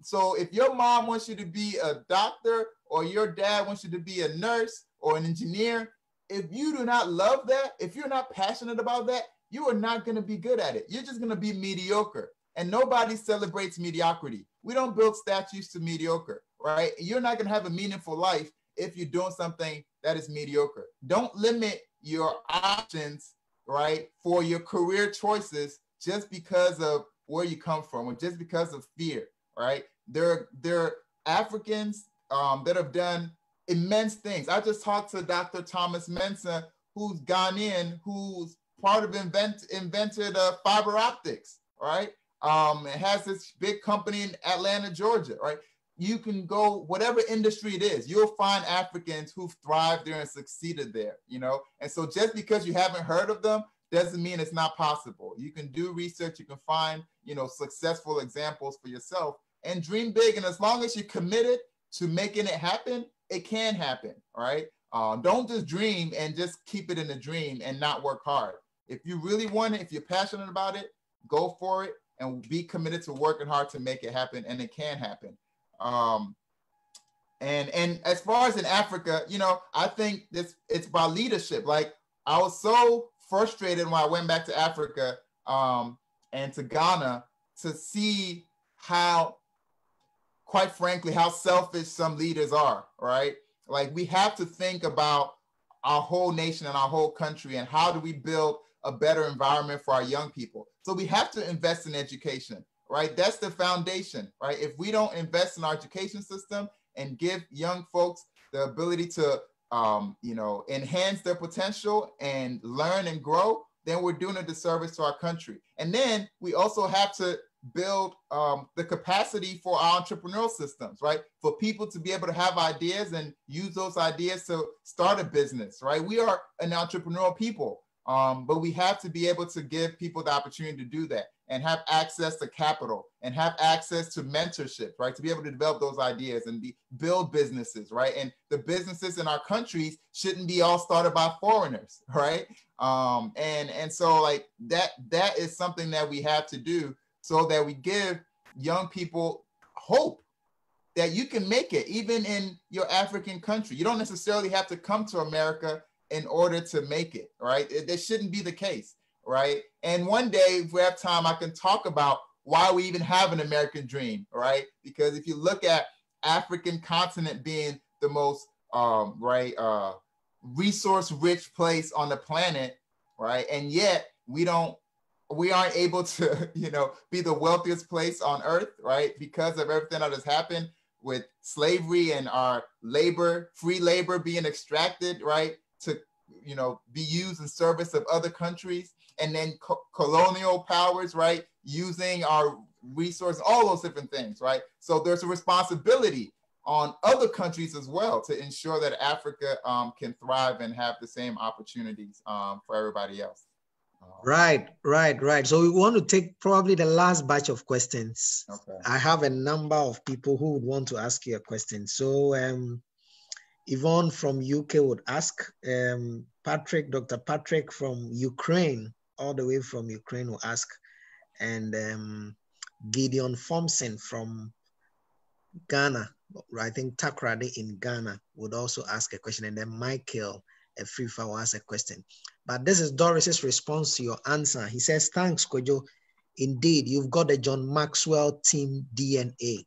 So if your mom wants you to be a doctor or your dad wants you to be a nurse or an engineer, if you do not love that, if you're not passionate about that, you are not going to be good at it. You're just going to be mediocre. And nobody celebrates mediocrity. We don't build statues to mediocre, right? You're not going to have a meaningful life if you're doing something that is mediocre. Don't limit your options, right, for your career choices just because of where you come from or just because of fear, right? There are Africans that have done immense things. I just talked to Dr. Thomas Mensah, who's Ghanaian, who's part of invented fiber optics, right? It has this big company in Atlanta, Georgia, right? You can go, whatever industry it is, you'll find Africans who've thrived there and succeeded there, you know? And so just because you haven't heard of them doesn't mean it's not possible. You can do research, you can find, you know, successful examples for yourself and dream big. And as long as you're committed to making it happen, it can happen, right? Don't just dream and just keep it in a dream and not work hard. If you really want it, if you're passionate about it, go for it and be committed to working hard to make it happen, and it can happen. And as far as in Africa, you know, I think it's by leadership. Like, I was so frustrated when I went back to Africa and to Ghana to see how, quite frankly, how selfish some leaders are, right? Like, we have to think about our whole nation and our whole country and how do we build a better environment for our young people. So we have to invest in education, right? That's the foundation, right? If we don't invest in our education system and give young folks the ability to, you know, enhance their potential and learn and grow, then we're doing a disservice to our country. And then we also have to build the capacity for our entrepreneurial systems, right? For people to be able to have ideas and use those ideas to start a business, right? We are an entrepreneurial people, but we have to be able to give people the opportunity to do that and have access to capital and have access to mentorship, right? To be able to develop those ideas and build businesses, right? And the businesses in our countries shouldn't be all started by foreigners, right? And so like that is something that we have to do so that we give young people hope that you can make it even in your African country. You don't necessarily have to come to America in order to make it, right? That shouldn't be the case, right? And one day, if we have time, I can talk about why we even have an American dream, right? Because if you look at African continent being the most resource-rich place on the planet, right? And yet we aren't able to, you know, be the wealthiest place on earth, right? Because of everything that has happened with slavery and our labor, free labor being extracted, right? To, you know, be used in service of other countries, and then colonial powers, right? Using our resources, all those different things, right? So there's a responsibility on other countries as well to ensure that Africa can thrive and have the same opportunities for everybody else. Right. So we want to take probably the last batch of questions. Okay. I have a number of people who would want to ask you a question. So Yvonne from UK would ask, Dr. Patrick from Ukraine, all the way from Ukraine will ask, and Gideon Thompson from Ghana, I think Takoradi in Ghana, would also ask a question, and then Michael Efrifa will ask a question. But this is Doris's response to your answer. He says, thanks, Kojo. Indeed, you've got the John Maxwell team DNA.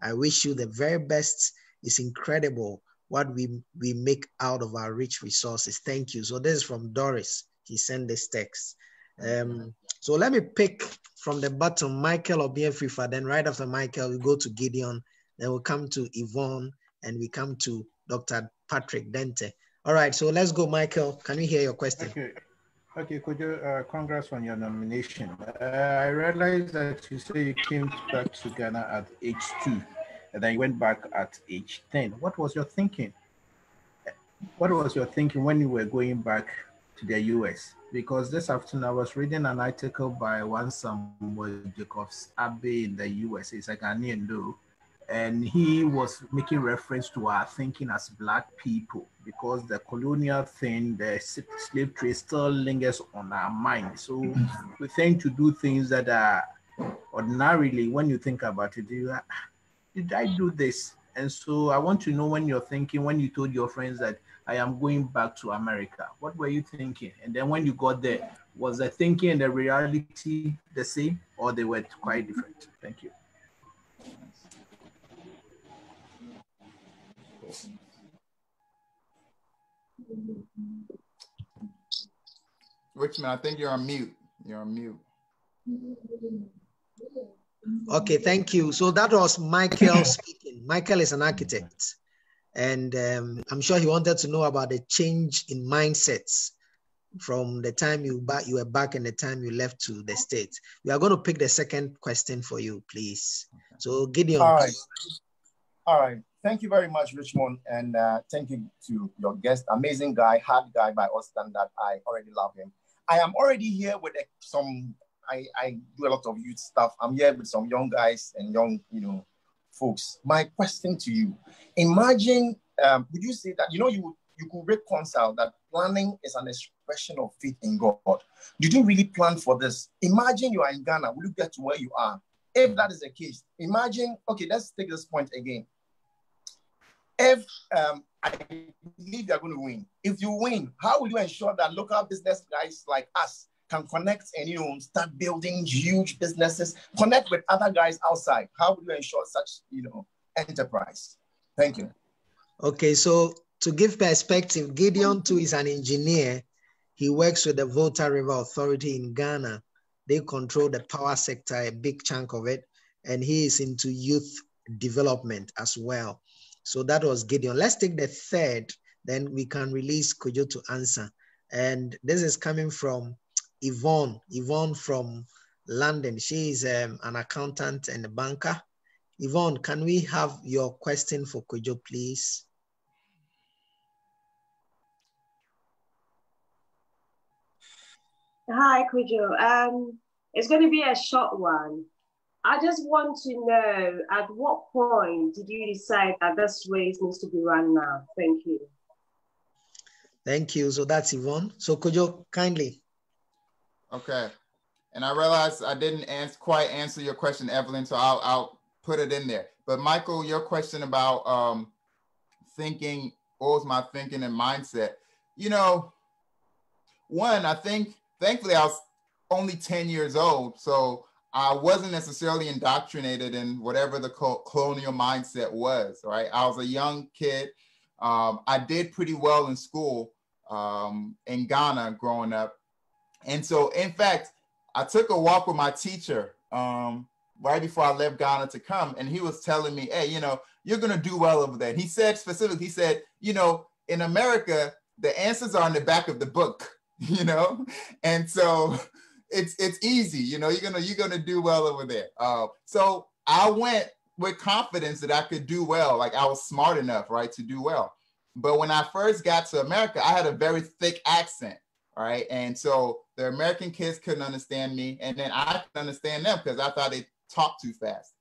I wish you the very best. It's incredible what we make out of our rich resources. Thank you. So this is from Doris. He sent this text. So let me pick from the bottom, Michael Obiefrifa. Then right after Michael, we go to Gideon. Then we'll come to Yvonne, and we come to Dr. Patrick Dente. All right, so let's go, Michael. Can we hear your question? Okay, could you, congrats on your nomination. I realized that you say you came back to Ghana at age 2, and then you went back at age 10. What was your thinking? What was your thinking when you were going back to the US? Because this afternoon I was reading an article by one Samuel Jacobs Abbey in the US. He's a Ghanaian though. And he was making reference to our thinking as Black people, because the colonial thing, the slave trade still lingers on our mind. So we tend to do things that are ordinarily, when you think about it, did I do this? And so I want to know when you're thinking, when you told your friends that I am going back to America, what were you thinking? And then when you got there, was the thinking and the reality the same, or they were quite different? Thank you. Richmond, I think you're on mute. You're on mute. Okay, thank you. So that was Michael speaking. Michael is an architect, and I'm sure he wanted to know about the change in mindsets from the time you were back and the time you left to the States. We are going to pick the second question for you, please. So Gideon. All right. All right. Thank you very much, Richmond. And thank you to your guest. Amazing guy, hard guy by all standards. I already love him. I am already here with I do a lot of youth stuff. I'm here with some young guys and young, folks. My question to you, imagine, would you say that, you could reconcile that planning is an expression of faith in God? Did you really plan for this? Imagine you are in Ghana. Will you get to where you are? If that is the case, imagine, okay, let's take this point again. If I believe you're going to win. If you win, how will you ensure that local business guys like us can connect and start building huge businesses, connect with other guys outside? How will you ensure such enterprise? Thank you. Okay, so to give perspective, Gideon too is an engineer. He works with the Volta River Authority in Ghana. They control the power sector, a big chunk of it, and he is into youth development as well. So that was Gideon. Let's take the third, then we can release Kojo to answer. And this is coming from Yvonne. Yvonne from London. She is an accountant and a banker. Yvonne, can we have your question for Kojo, please? Hi, Kojo. It's going to be a short one. I just want to know, at what point did you decide that this race needs to be run now? Thank you. Thank you. So that's Yvonne. So Kojo, kindly. Okay. And I realized I didn't quite answer your question, Evelyn, so I'll put it in there. But Michael, your question about thinking, what was my thinking and mindset? One, I think, thankfully, I was only 10 years old, so I wasn't necessarily indoctrinated in whatever the colonial mindset was, right? I was a young kid. I did pretty well in school in Ghana growing up. And so, in fact, I took a walk with my teacher right before I left Ghana to come, and he was telling me, hey, you're going to do well over there. And he said specifically, he said, in America, the answers are in the back of the book, and so it's easy, you're gonna do well over there. So I went with confidence that I could do well, like I was smart enough, right, to do well. But when I first got to America, I had a very thick accent, right, and so the American kids couldn't understand me, and then I couldn't understand them because I thought they talked too fast.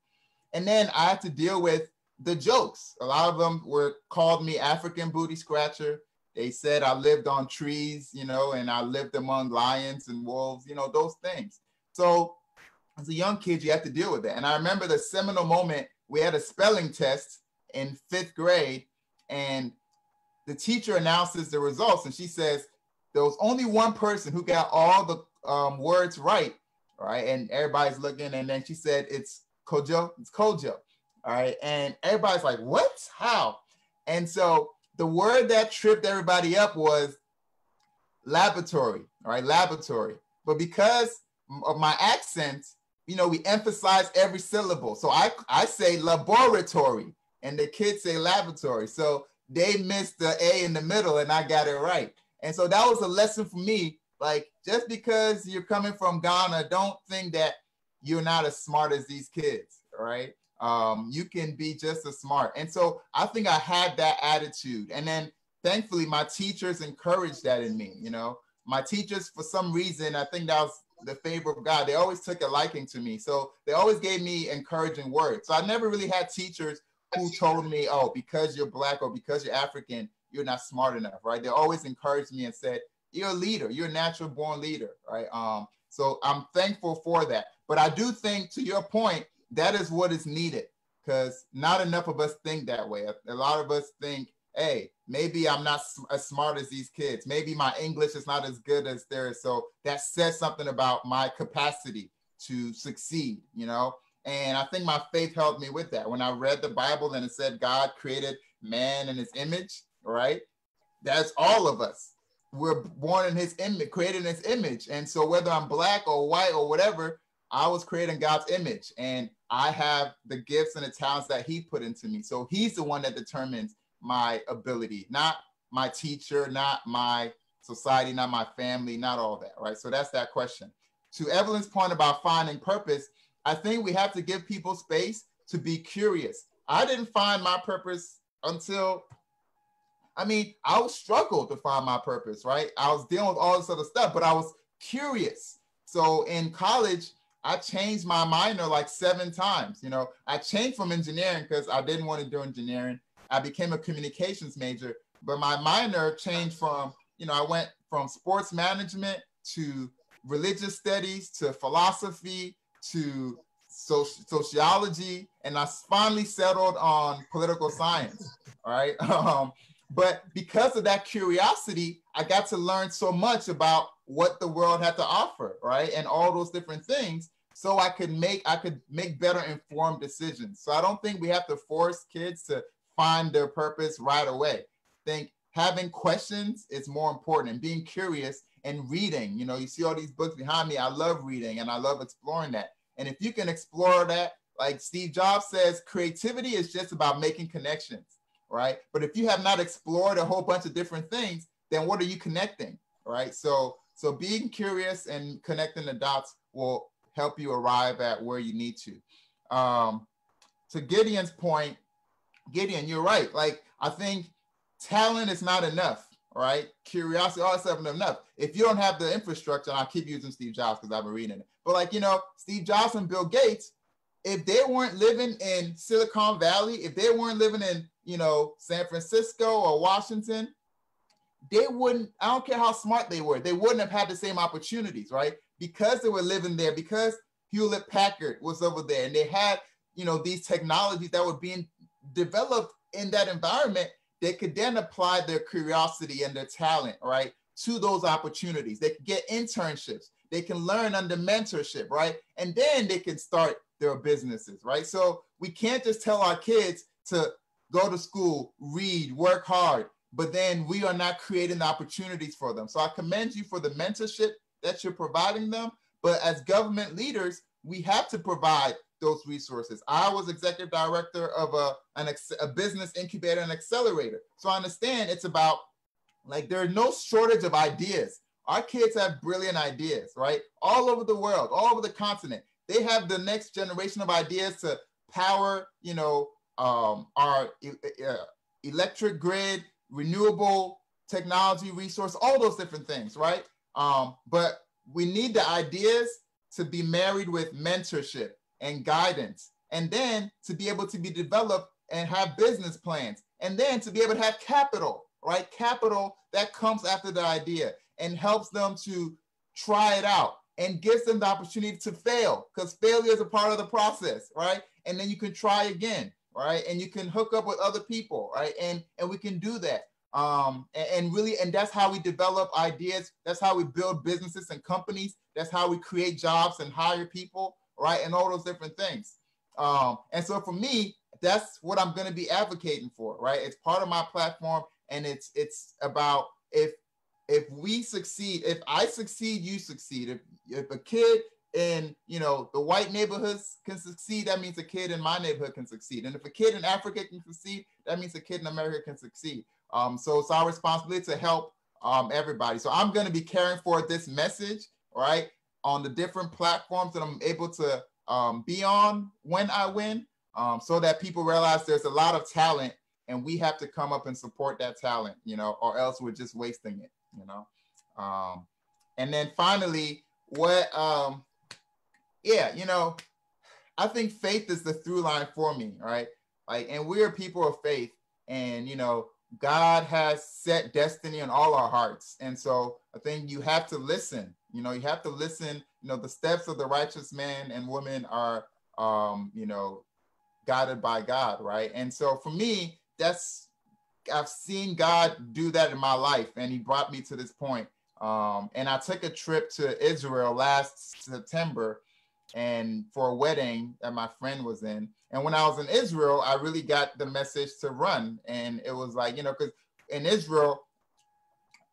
And then I had to deal with the jokes. A lot of them called me African booty scratcher. They said I lived on trees, and I lived among lions and wolves, those things. So as a young kid, you have to deal with that. And I remember the seminal moment, we had a spelling test in 5th grade, and the teacher announces the results, and she says, there was only one person who got all the words right, and everybody's looking, and then she said, it's Kojo, all right? And everybody's like, what? How? And so the word that tripped everybody up was laboratory, all right, laboratory. But because of my accent, we emphasize every syllable. So I say laboratory, and the kids say laboratory. So they missed the A in the middle, and I got it right. And so that was a lesson for me. Like, just because you're coming from Ghana, don't think that you're not as smart as these kids, all right? You can be just as smart. And so I think I had that attitude. And then thankfully my teachers encouraged that in me. My teachers, for some reason, I think that was the favor of God. They always took a liking to me. So they always gave me encouraging words. So I never really had teachers who told me, oh, because you're Black or because you're African, you're not smart enough, right? They always encouraged me and said, you're a leader, you're a natural born leader, right? So I'm thankful for that. But I do think, to your point, that is what is needed, because not enough of us think that way. A lot of us think, hey, maybe I'm not as smart as these kids. Maybe my English is not as good as theirs. So that says something about my capacity to succeed, And I think my faith helped me with that. When I read the Bible and it said God created man in his image, right? That's all of us. We're born in his image, created in his image. And so whether I'm Black or white or whatever, I was created in God's image, and I have the gifts and the talents that he put into me. So he's the one that determines my ability, not my teacher, not my society, not my family, not all that, right? So that's that question. To Evelyn's point about finding purpose, I think we have to give people space to be curious. I didn't find my purpose until, I was struggled to find my purpose, right? I was dealing with all this other stuff, but I was curious. So in college, I changed my minor like 7 times. You know, I changed from engineering because I didn't want to do engineering. I became a communications major, but my minor changed from, I went from sports management to religious studies to philosophy to sociology, and I finally settled on political science. All right. But because of that curiosity, I got to learn so much about what the world had to offer, right? And all those different things, so I could make better informed decisions. So I don't think we have to force kids to find their purpose right away. I think having questions is more important, and being curious and reading. You see all these books behind me. I love reading and I love exploring that. And if you can explore that, like Steve Jobs says, creativity is just about making connections, right? But if you have not explored a whole bunch of different things, then what are you connecting, right? So being curious and connecting the dots will help you arrive at where you need to. To Gideon's point, Gideon, you're right. Like, I think talent is not enough, right? Curiosity, all that stuff is enough. If you don't have the infrastructure, and I keep using Steve Jobs because I've been reading it, but like, Steve Jobs and Bill Gates, if they weren't living in Silicon Valley, if they weren't living in, San Francisco or Washington, they wouldn't, I don't care how smart they wouldn't have had the same opportunities, right? Because they were living there, because Hewlett Packard was over there, and they had, these technologies that were being developed in that environment, they could then apply their curiosity and their talent, right, to those opportunities. They could get internships. They can learn under mentorship, right? And then they can start their businesses, right? So we can't just tell our kids to go to school, read, work hard, but then we are not creating the opportunities for them. So I commend you for the mentorship that you're providing them. But as government leaders, we have to provide those resources. I was executive director of a business incubator and accelerator. So I understand it's about, like, there's no shortage of ideas. Our kids have brilliant ideas, right? All over the world, all over the continent. They have the next generation of ideas to power, our electric grid, renewable technology resource, all those different things, right? But we need the ideas to be married with mentorship and guidance, and then to be able to be developed and have business plans, and then to be able to have capital, right? Capital that comes after the idea and helps them to try it out and gives them the opportunity to fail, because failure is a part of the process, right? And then you can try again, right? And you can hook up with other people, right? And we can do that. And that's how we develop ideas. That's how we build businesses and companies. That's how we create jobs and hire people, right? And all those different things. And so for me, that's what I'm going to be advocating for, right? It's part of my platform, and it's about if we succeed, if I succeed, you succeed. If a kid in the white neighborhoods can succeed, that means a kid in my neighborhood can succeed. And if a kid in Africa can succeed, that means a kid in America can succeed. So it's our responsibility to help everybody. So I'm going to be carrying forward this message, right, on the different platforms that I'm able to be on when I win, so that people realize there's a lot of talent, and we have to come up and support that talent, or else we're just wasting it, And then finally, I think faith is the through line for me, right? Like, and we're people of faith, and, God has set destiny in all our hearts. And so I think you have to listen, you have to listen, the steps of the righteous man and woman are, guided by God, right? And so for me, I've seen God do that in my life, and he brought me to this point. And I took a trip to Israel last September, and for a wedding that my friend was in. And when I was in Israel, I really got the message to run. And it was like, because in Israel,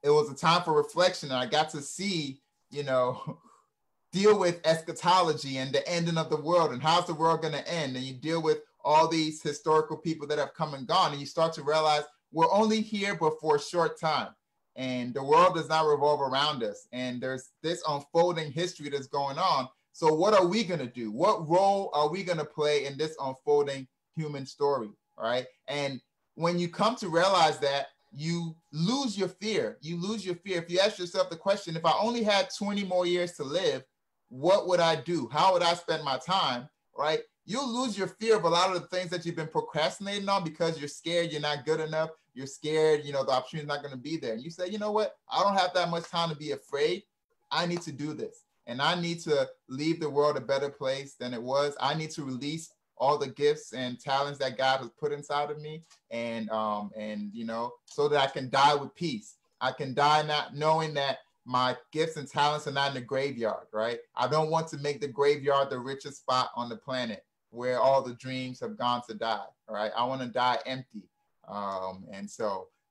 it was a time for reflection, and I got to see, deal with eschatology and the ending of the world, and how's the world going to end? And you deal with all these historical people that have come and gone, and you start to realize we're only here but for a short time. and the world does not revolve around us. And there's this unfolding history that's going on. So what are we going to do? What role are we going to play in this unfolding human story, right? And when you come to realize that, you lose your fear. You lose your fear. If you ask yourself the question, if I only had 20 more years to live, what would I do? How would I spend my time, right? You'll lose your fear of a lot of the things that you've been procrastinating on because you're scared you're not good enough. You're scared, the opportunity's not going to be there. And you say, you know what? I don't have that much time to be afraid. I need to do this. And I need to leave the world a better place than it was. I need to release all the gifts and talents that God has put inside of me, and so that I can die with peace. I can die not knowing that my gifts and talents are not in the graveyard, right? I don't want to make the graveyard the richest spot on the planet where all the dreams have gone to die, right? I want to die empty.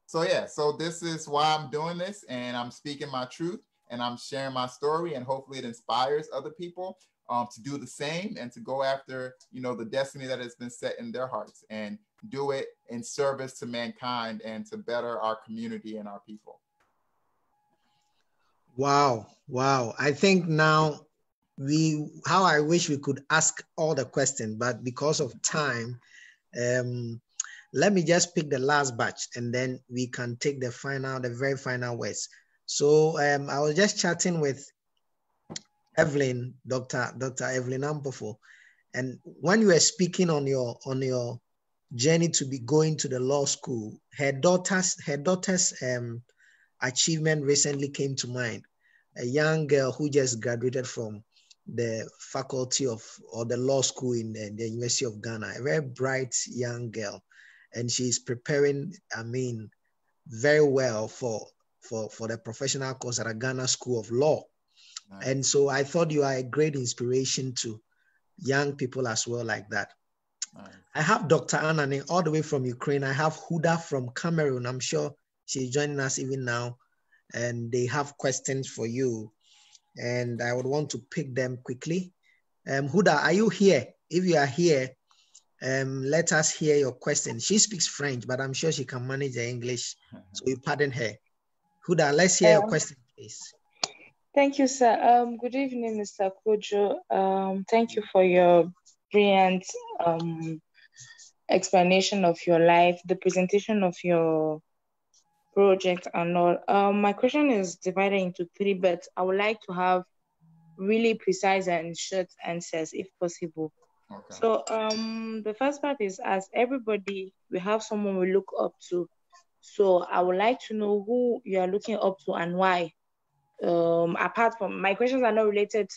So this is why I'm doing this, and I'm speaking my truth, and I'm sharing my story, and hopefully it inspires other people to do the same and to go after, the destiny that has been set in their hearts, and do it in service to mankind and to better our community and our people. Wow. I think now how I wish we could ask all the questions, but because of time, let me just pick the last batch, and then we can take the very final words. So I was just chatting with Evelyn, Dr. Evelyn Ampofo, and when you were speaking on your journey to be going to the law school, her daughter's achievement recently came to mind. A young girl who just graduated from the faculty or the law school in the University of Ghana, a very bright young girl, and she's preparing, very well for the professional course at a Ghana School of Law. Nice. And so I thought you are a great inspiration to young people as well like that. Nice. I have Dr. Anani all the way from Ukraine. I have Huda from Cameroon. I'm sure she's joining us even now, and they have questions for you. And I would want to pick them quickly. Huda, are you here? If you are here, let us hear your question. She speaks French, but I'm sure she can manage the English, so we pardon her. Huda, let's hear your question, please. Thank you, sir. Good evening, Mr. Kojo. Thank you for your brilliant explanation of your life, the presentation of your project and all. My question is divided into three, but I would like to have really precise and short answers if possible. Okay. So the first part is, as everybody, we have someone we look up to. So I would like to know who you are looking up to and why. Apart from, my questions are not related,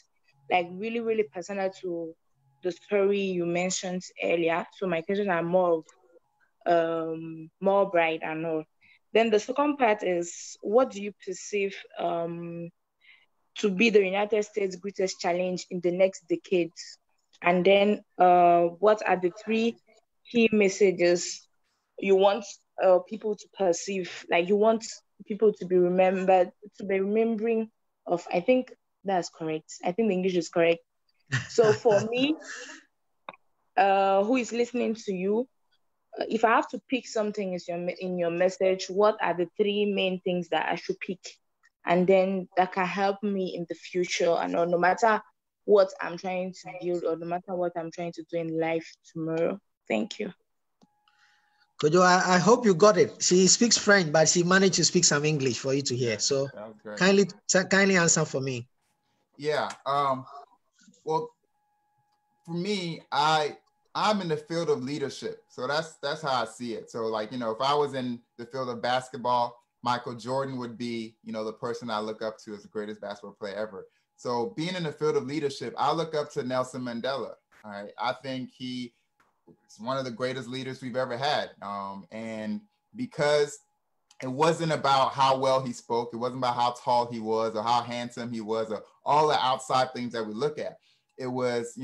like really, really personal to the story you mentioned earlier. So my questions are more bright and all. Then the second part is, what do you perceive to be the United States' greatest challenge in the next decade? And then what are the three key messages you want people to perceive, like you want people to be remembering of? I think that's correct. I think the English is correct. So for me, who is listening to you, if I have to pick something in your message, what are the three main things that I should pick? And then that can help me in the future, and no matter what I'm trying to build, or no matter what I'm trying to do in life tomorrow. Thank you. Kojo, I hope you got it. She speaks French, but she managed to speak some English for you to hear. So kindly answer for me. Yeah. Well, for me, I'm in the field of leadership. So that's how I see it. So if I was in the field of basketball, Michael Jordan would be, the person I look up to as the greatest basketball player ever. So being in the field of leadership, I look up to Nelson Mandela. All right. I think he is one of the greatest leaders we've ever had. And because it wasn't about how well he spoke, it wasn't about how tall he was or how handsome he was or all the outside things that we look at. It was,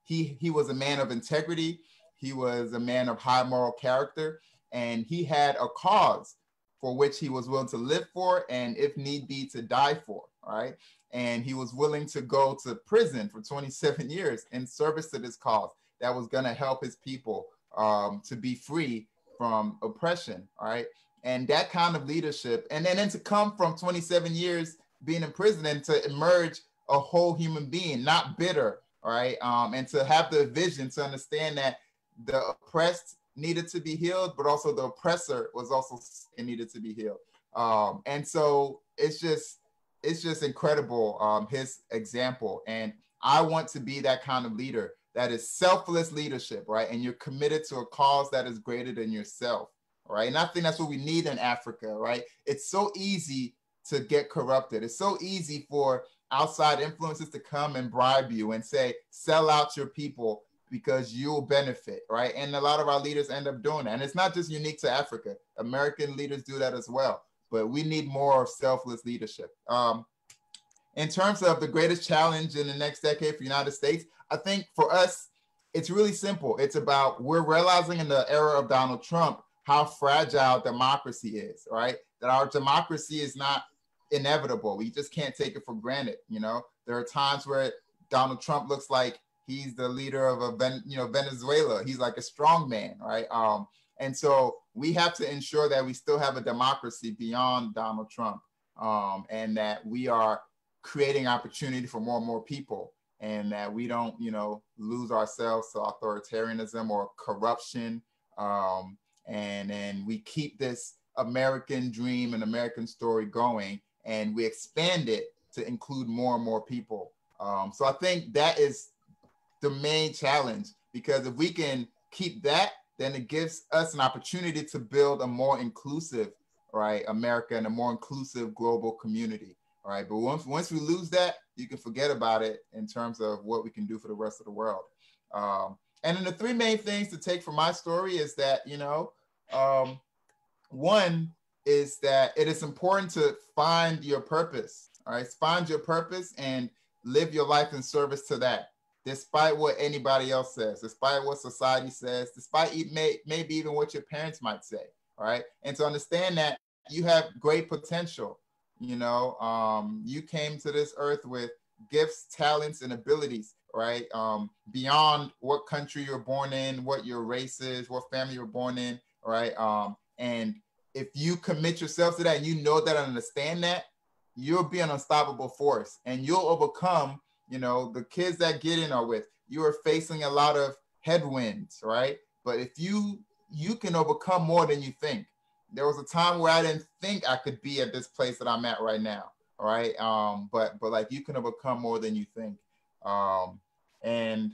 he was a man of integrity. He was a man of high moral character, and he had a cause for which he was willing to live for, and if need be, to die for, right? And he was willing to go to prison for 27 years in service to this cause that was going to help his people to be free from oppression, right? And that kind of leadership, and then to come from 27 years being in prison and to emerge a whole human being, not bitter, right? And to have the vision to understand that the oppressed needed to be healed, but also the oppressor was also needed to be healed. And so it's just incredible, his example. And I want to be that kind of leader that is selfless leadership, right? And you're committed to a cause that is greater than yourself, right? And I think that's what we need in Africa, right? It's so easy to get corrupted. It's so easy for outside influences to come and bribe you and say, sell out your people because you'll benefit, right? And a lot of our leaders end up doing that. And it's not just unique to Africa. American leaders do that as well. But we need more of selfless leadership. In terms of the greatest challenge in the next decade for the United States, I think for us, it's really simple. It's about, we're realizing in the era of Donald Trump how fragile democracy is, right? That our democracy is not inevitable. We just can't take it for granted. You know, there are times where Donald Trump looks like he's the leader of Venezuela. He's like a strong man, right? And so we have to ensure that we still have a democracy beyond Donald Trump, and that we are creating opportunity for more and more people, and that we don't, lose ourselves to authoritarianism or corruption. And we keep this American dream and American story going, and we expand it to include more and more people. So I think that is the main challenge, because if we can keep that, then it gives us an opportunity to build a more inclusive, right, America, and a more inclusive global community, right? But once we lose that, you can forget about it in terms of what we can do for the rest of the world. And then the three main things to take from my story is that, one is that it is important to find your purpose, all right? Find your purpose and live your life in service to that, despite what anybody else says, despite what society says, despite maybe even what your parents might say, right? And to understand that you have great potential. You came to this earth with gifts, talents, and abilities, right? Beyond what country you're born in, what your race is, what family you're born in, right? And if you commit yourself to that and you know that and understand that, you'll be an unstoppable force, and you'll overcome, the kids that get in are with, you are facing a lot of headwinds, right? But if you can overcome more than you think. There was a time where I didn't think I could be at this place that I'm at right now, all right? But like, you can overcome more than you think. And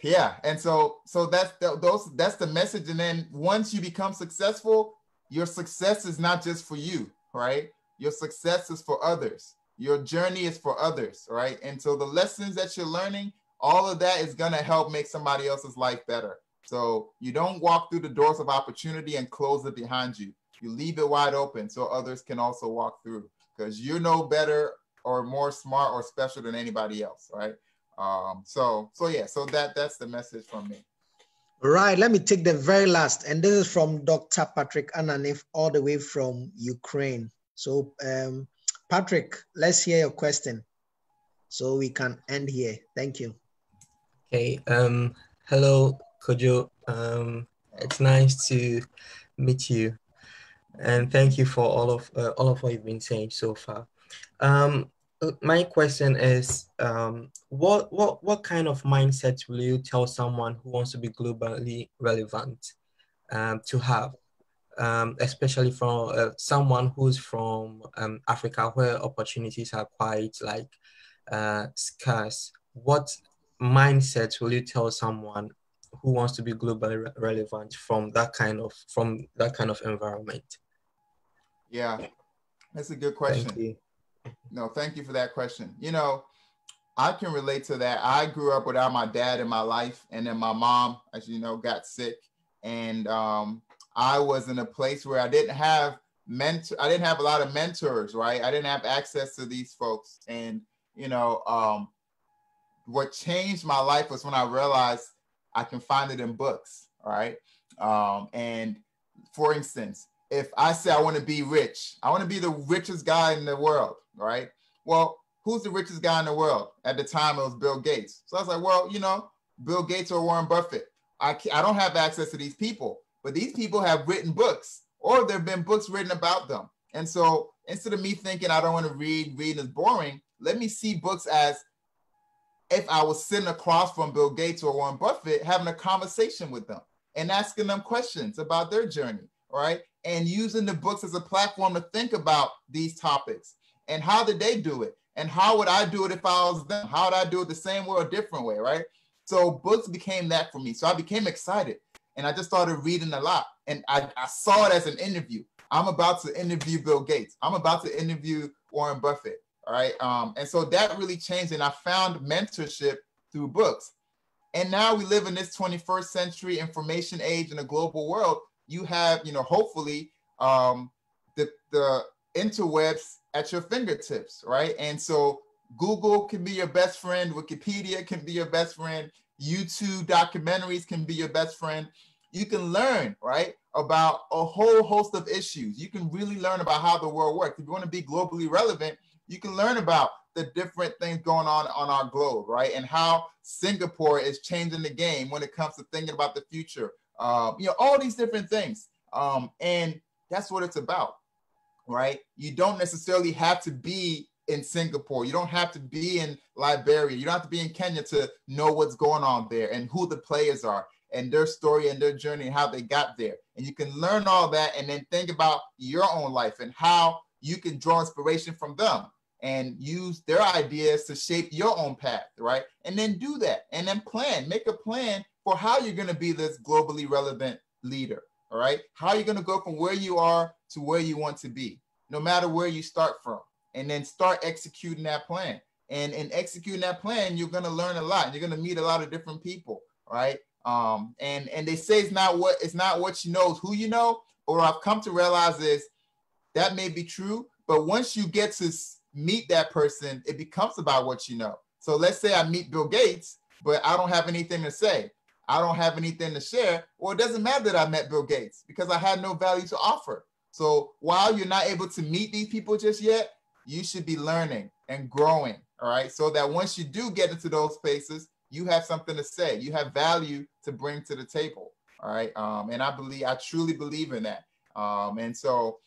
yeah, and so that's the message. And then once you become successful, your success is not just for you, right? Your success is for others. Your journey is for others, right? And so the lessons that you're learning, all of that is gonna help make somebody else's life better. So you don't walk through the doors of opportunity and close it behind you. You leave it wide open so others can also walk through, because you're no better or more smart or special than anybody else, right? So that's the message from me. Right, let me take the very last, and this is from Dr. Patrick Ananif, all the way from Ukraine. So Patrick, let's hear your question so we can end here. Thank you. Okay, hello, Kojo. It's nice to meet you, and thank you for all of what you've been saying so far. My question is, what kind of mindset will you tell someone who wants to be globally relevant to have, especially from someone who's from Africa, where opportunities are quite scarce? What mindset will you tell someone who wants to be globally relevant from that kind of environment? Yeah, that's a good question. Thank you. No, thank you for that question. I can relate to that. I grew up without my dad in my life, and then my mom, as you know, got sick, and I was in a place where I didn't have a lot of mentors, right? I didn't have access to these folks, and what changed my life was when I realized I can find it in books, right? And for instance, if I say I want to be rich, I want to be the richest guy in the world, right? Well, who's the richest guy in the world? At the time, it was Bill Gates. So I was like, well, Bill Gates or Warren Buffett. I don't have access to these people, but these people have written books, or there have been books written about them. And so instead of me thinking I don't want to read is boring, let me see books as if I was sitting across from Bill Gates or Warren Buffett, having a conversation with them and asking them questions about their journey, right? And using the books as a platform to think about these topics. And how did they do it? And how would I do it if I was them? How would I do it the same way or a different way, right? So books became that for me. So I became excited and I just started reading a lot. And I saw it as an interview. I'm about to interview Bill Gates. I'm about to interview Warren Buffett, all right? And so that really changed, and I found mentorship through books. And now we live in this 21st century information age in a global world. You have, hopefully the interwebs at your fingertips, right? And so Google can be your best friend. Wikipedia can be your best friend. YouTube documentaries can be your best friend. You can learn, right, about a whole host of issues. You can really learn about how the world works. If you want to be globally relevant, you can learn about the different things going on our globe, right? And how Singapore is changing the game when it comes to thinking about the future. All these different things. And that's what it's about, right? You don't necessarily have to be in Singapore. You don't have to be in Liberia. You don't have to be in Kenya to know what's going on there and who the players are and their story and their journey and how they got there. And you can learn all that and then think about your own life and how you can draw inspiration from them and use their ideas to shape your own path, right? And then do that and then make a plan for how you're going to be this globally relevant leader, all right? How are you going to go from where you are to where you want to be, no matter where you start from, and then start executing that plan. And in executing that plan, you're going to learn a lot. You're going to meet a lot of different people, right? And they say it's not what you know, it's who you know. Or I've come to realize is that may be true, but once you get to meet that person, it becomes about what you know. So let's say I meet Bill Gates, but I don't have anything to say. I don't have anything to share. Well, it doesn't matter that I met Bill Gates because I had no value to offer. So while you're not able to meet these people just yet, you should be learning and growing, all right? So that once you do get into those spaces, you have something to say. You have value to bring to the table, all right? And I truly believe in that. And so,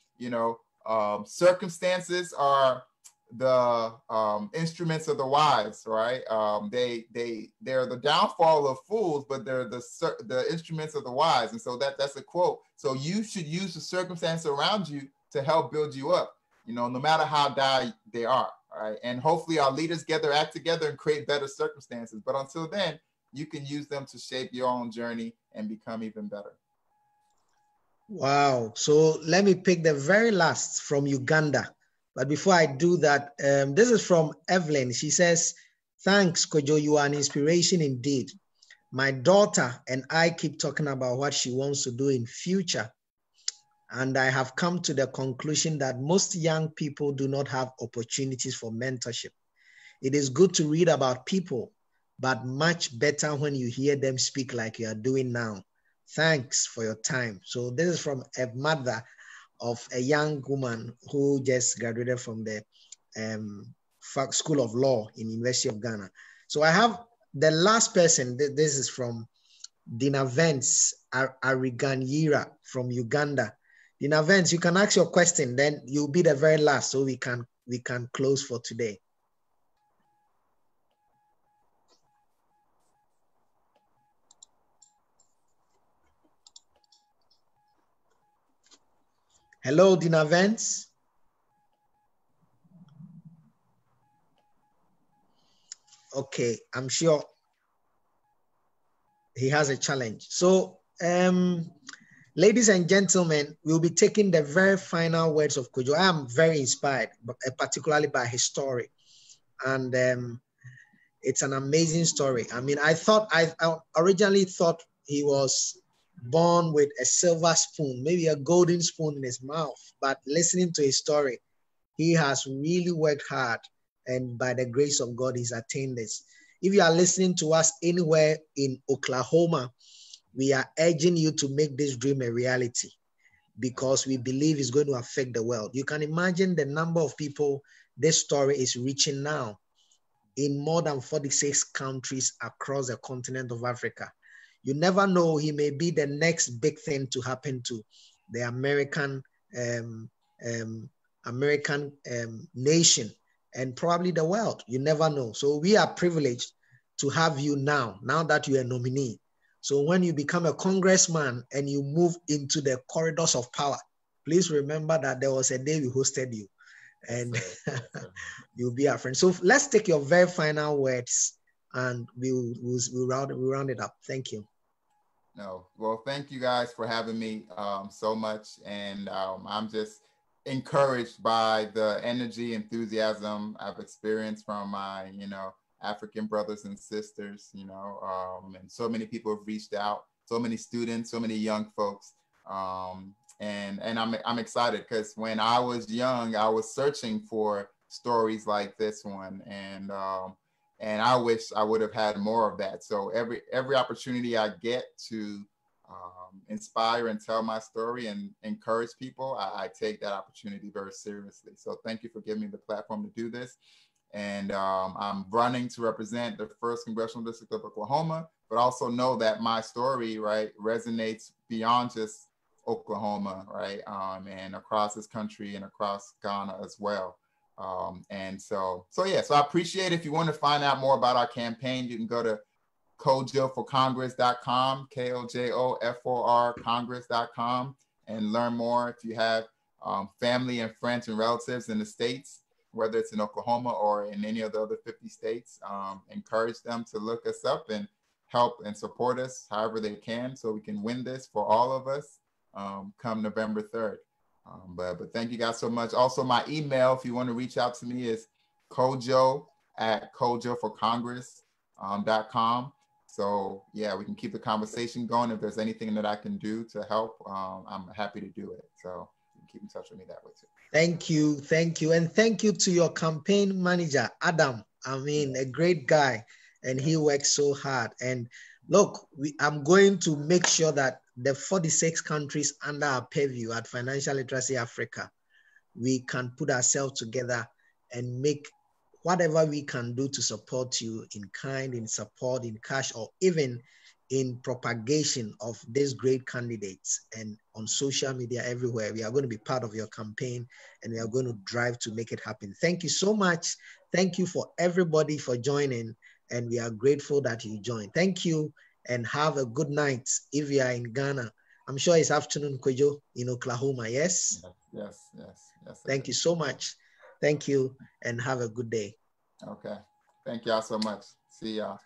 circumstances are the instruments of the wise, right? They're the downfall of fools, but they're the instruments of the wise. And so that's a quote. So you should use the circumstance around you to help build you up, no matter how dire they are, all right? And hopefully our leaders get their act together and create better circumstances. But until then, you can use them to shape your own journey and become even better. Wow. So let me pick the very last from Uganda. But before I do that, this is from Evelyn. She says, thanks, Kojo. You are an inspiration indeed. My daughter and I keep talking about what she wants to do in future. And I have come to the conclusion that most young people do not have opportunities for mentorship. It is good to read about people, but much better when you hear them speak like you are doing now. Thanks for your time. So this is from a mother of a young woman who just graduated from the School of Law in University of Ghana. So I have the last person. This is from Dina Vance Ariganyira from Uganda. Dina Vance, you can ask your question, then you'll be the very last so we can close for today. Hello, Dina Vance. Okay, I'm sure he has a challenge. So, ladies and gentlemen, we'll be taking the very final words of Kojo. I am very inspired, particularly by his story. And it's an amazing story. I mean, I originally thought he was born with a silver spoon, maybe a golden spoon in his mouth. But listening to his story, he has really worked hard. And by the grace of God, he's attained this. If you are listening to us anywhere in Oklahoma, we are urging you to make this dream a reality because we believe it's going to affect the world. You can imagine the number of people this story is reaching now in more than 46 countries across the continent of Africa. You never know, he may be the next big thing to happen to the American nation and probably the world. You never know. So we are privileged to have you now that you're a nominee. So when you become a congressman and you move into the corridors of power, please remember that there was a day we hosted you, and you'll be our friend. So let's take your very final words, and we'll round it up. Thank you. No, well, thank you guys for having me so much, and I'm just encouraged by the energy, enthusiasm I've experienced from my, African brothers and sisters, and so many people have reached out, so many students, so many young folks, and I'm excited because when I was young, I was searching for stories like this one, and I wish I would have had more of that. So every opportunity I get to inspire and tell my story and encourage people, I take that opportunity very seriously. So thank you for giving me the platform to do this. And I'm running to represent the 1st Congressional District of Oklahoma, but also know that my story, right, resonates beyond just Oklahoma, right, and across this country and across Ghana as well. And so I appreciate it. If you want to find out more about our campaign, you can go to kojoforcongress.com, KOJOFOR Congress.com, and learn more. If you have family and friends and relatives in the States, whether it's in Oklahoma or in any of the other 50 states, encourage them to look us up and help and support us however they can so we can win this for all of us come November 3rd. But thank you guys so much. Also, my email, if you want to reach out to me, is kojo@kojoforcongress.com. So yeah, we can keep the conversation going. If there's anything that I can do to help, I'm happy to do it. So you can keep in touch with me that way too. Thank you. And thank you to your campaign manager, Adam. I mean, a great guy, and he works so hard. And look, I'm going to make sure that the 46 countries under our purview at Financial Literacy Africa, we can put ourselves together and make whatever we can do to support you in kind, in support, in cash, or even in propagation of these great candidates. And on social media everywhere, we are going to be part of your campaign, and we are going to drive to make it happen. Thank you so much. Thank you for everybody for joining, and we are grateful that you joined. Thank you, and have a good night if you are in Ghana. I'm sure it's afternoon, Kojo, in Oklahoma, yes? Yes. Thank you so much. Thank you, and have a good day. Okay. Thank y'all so much. See y'all.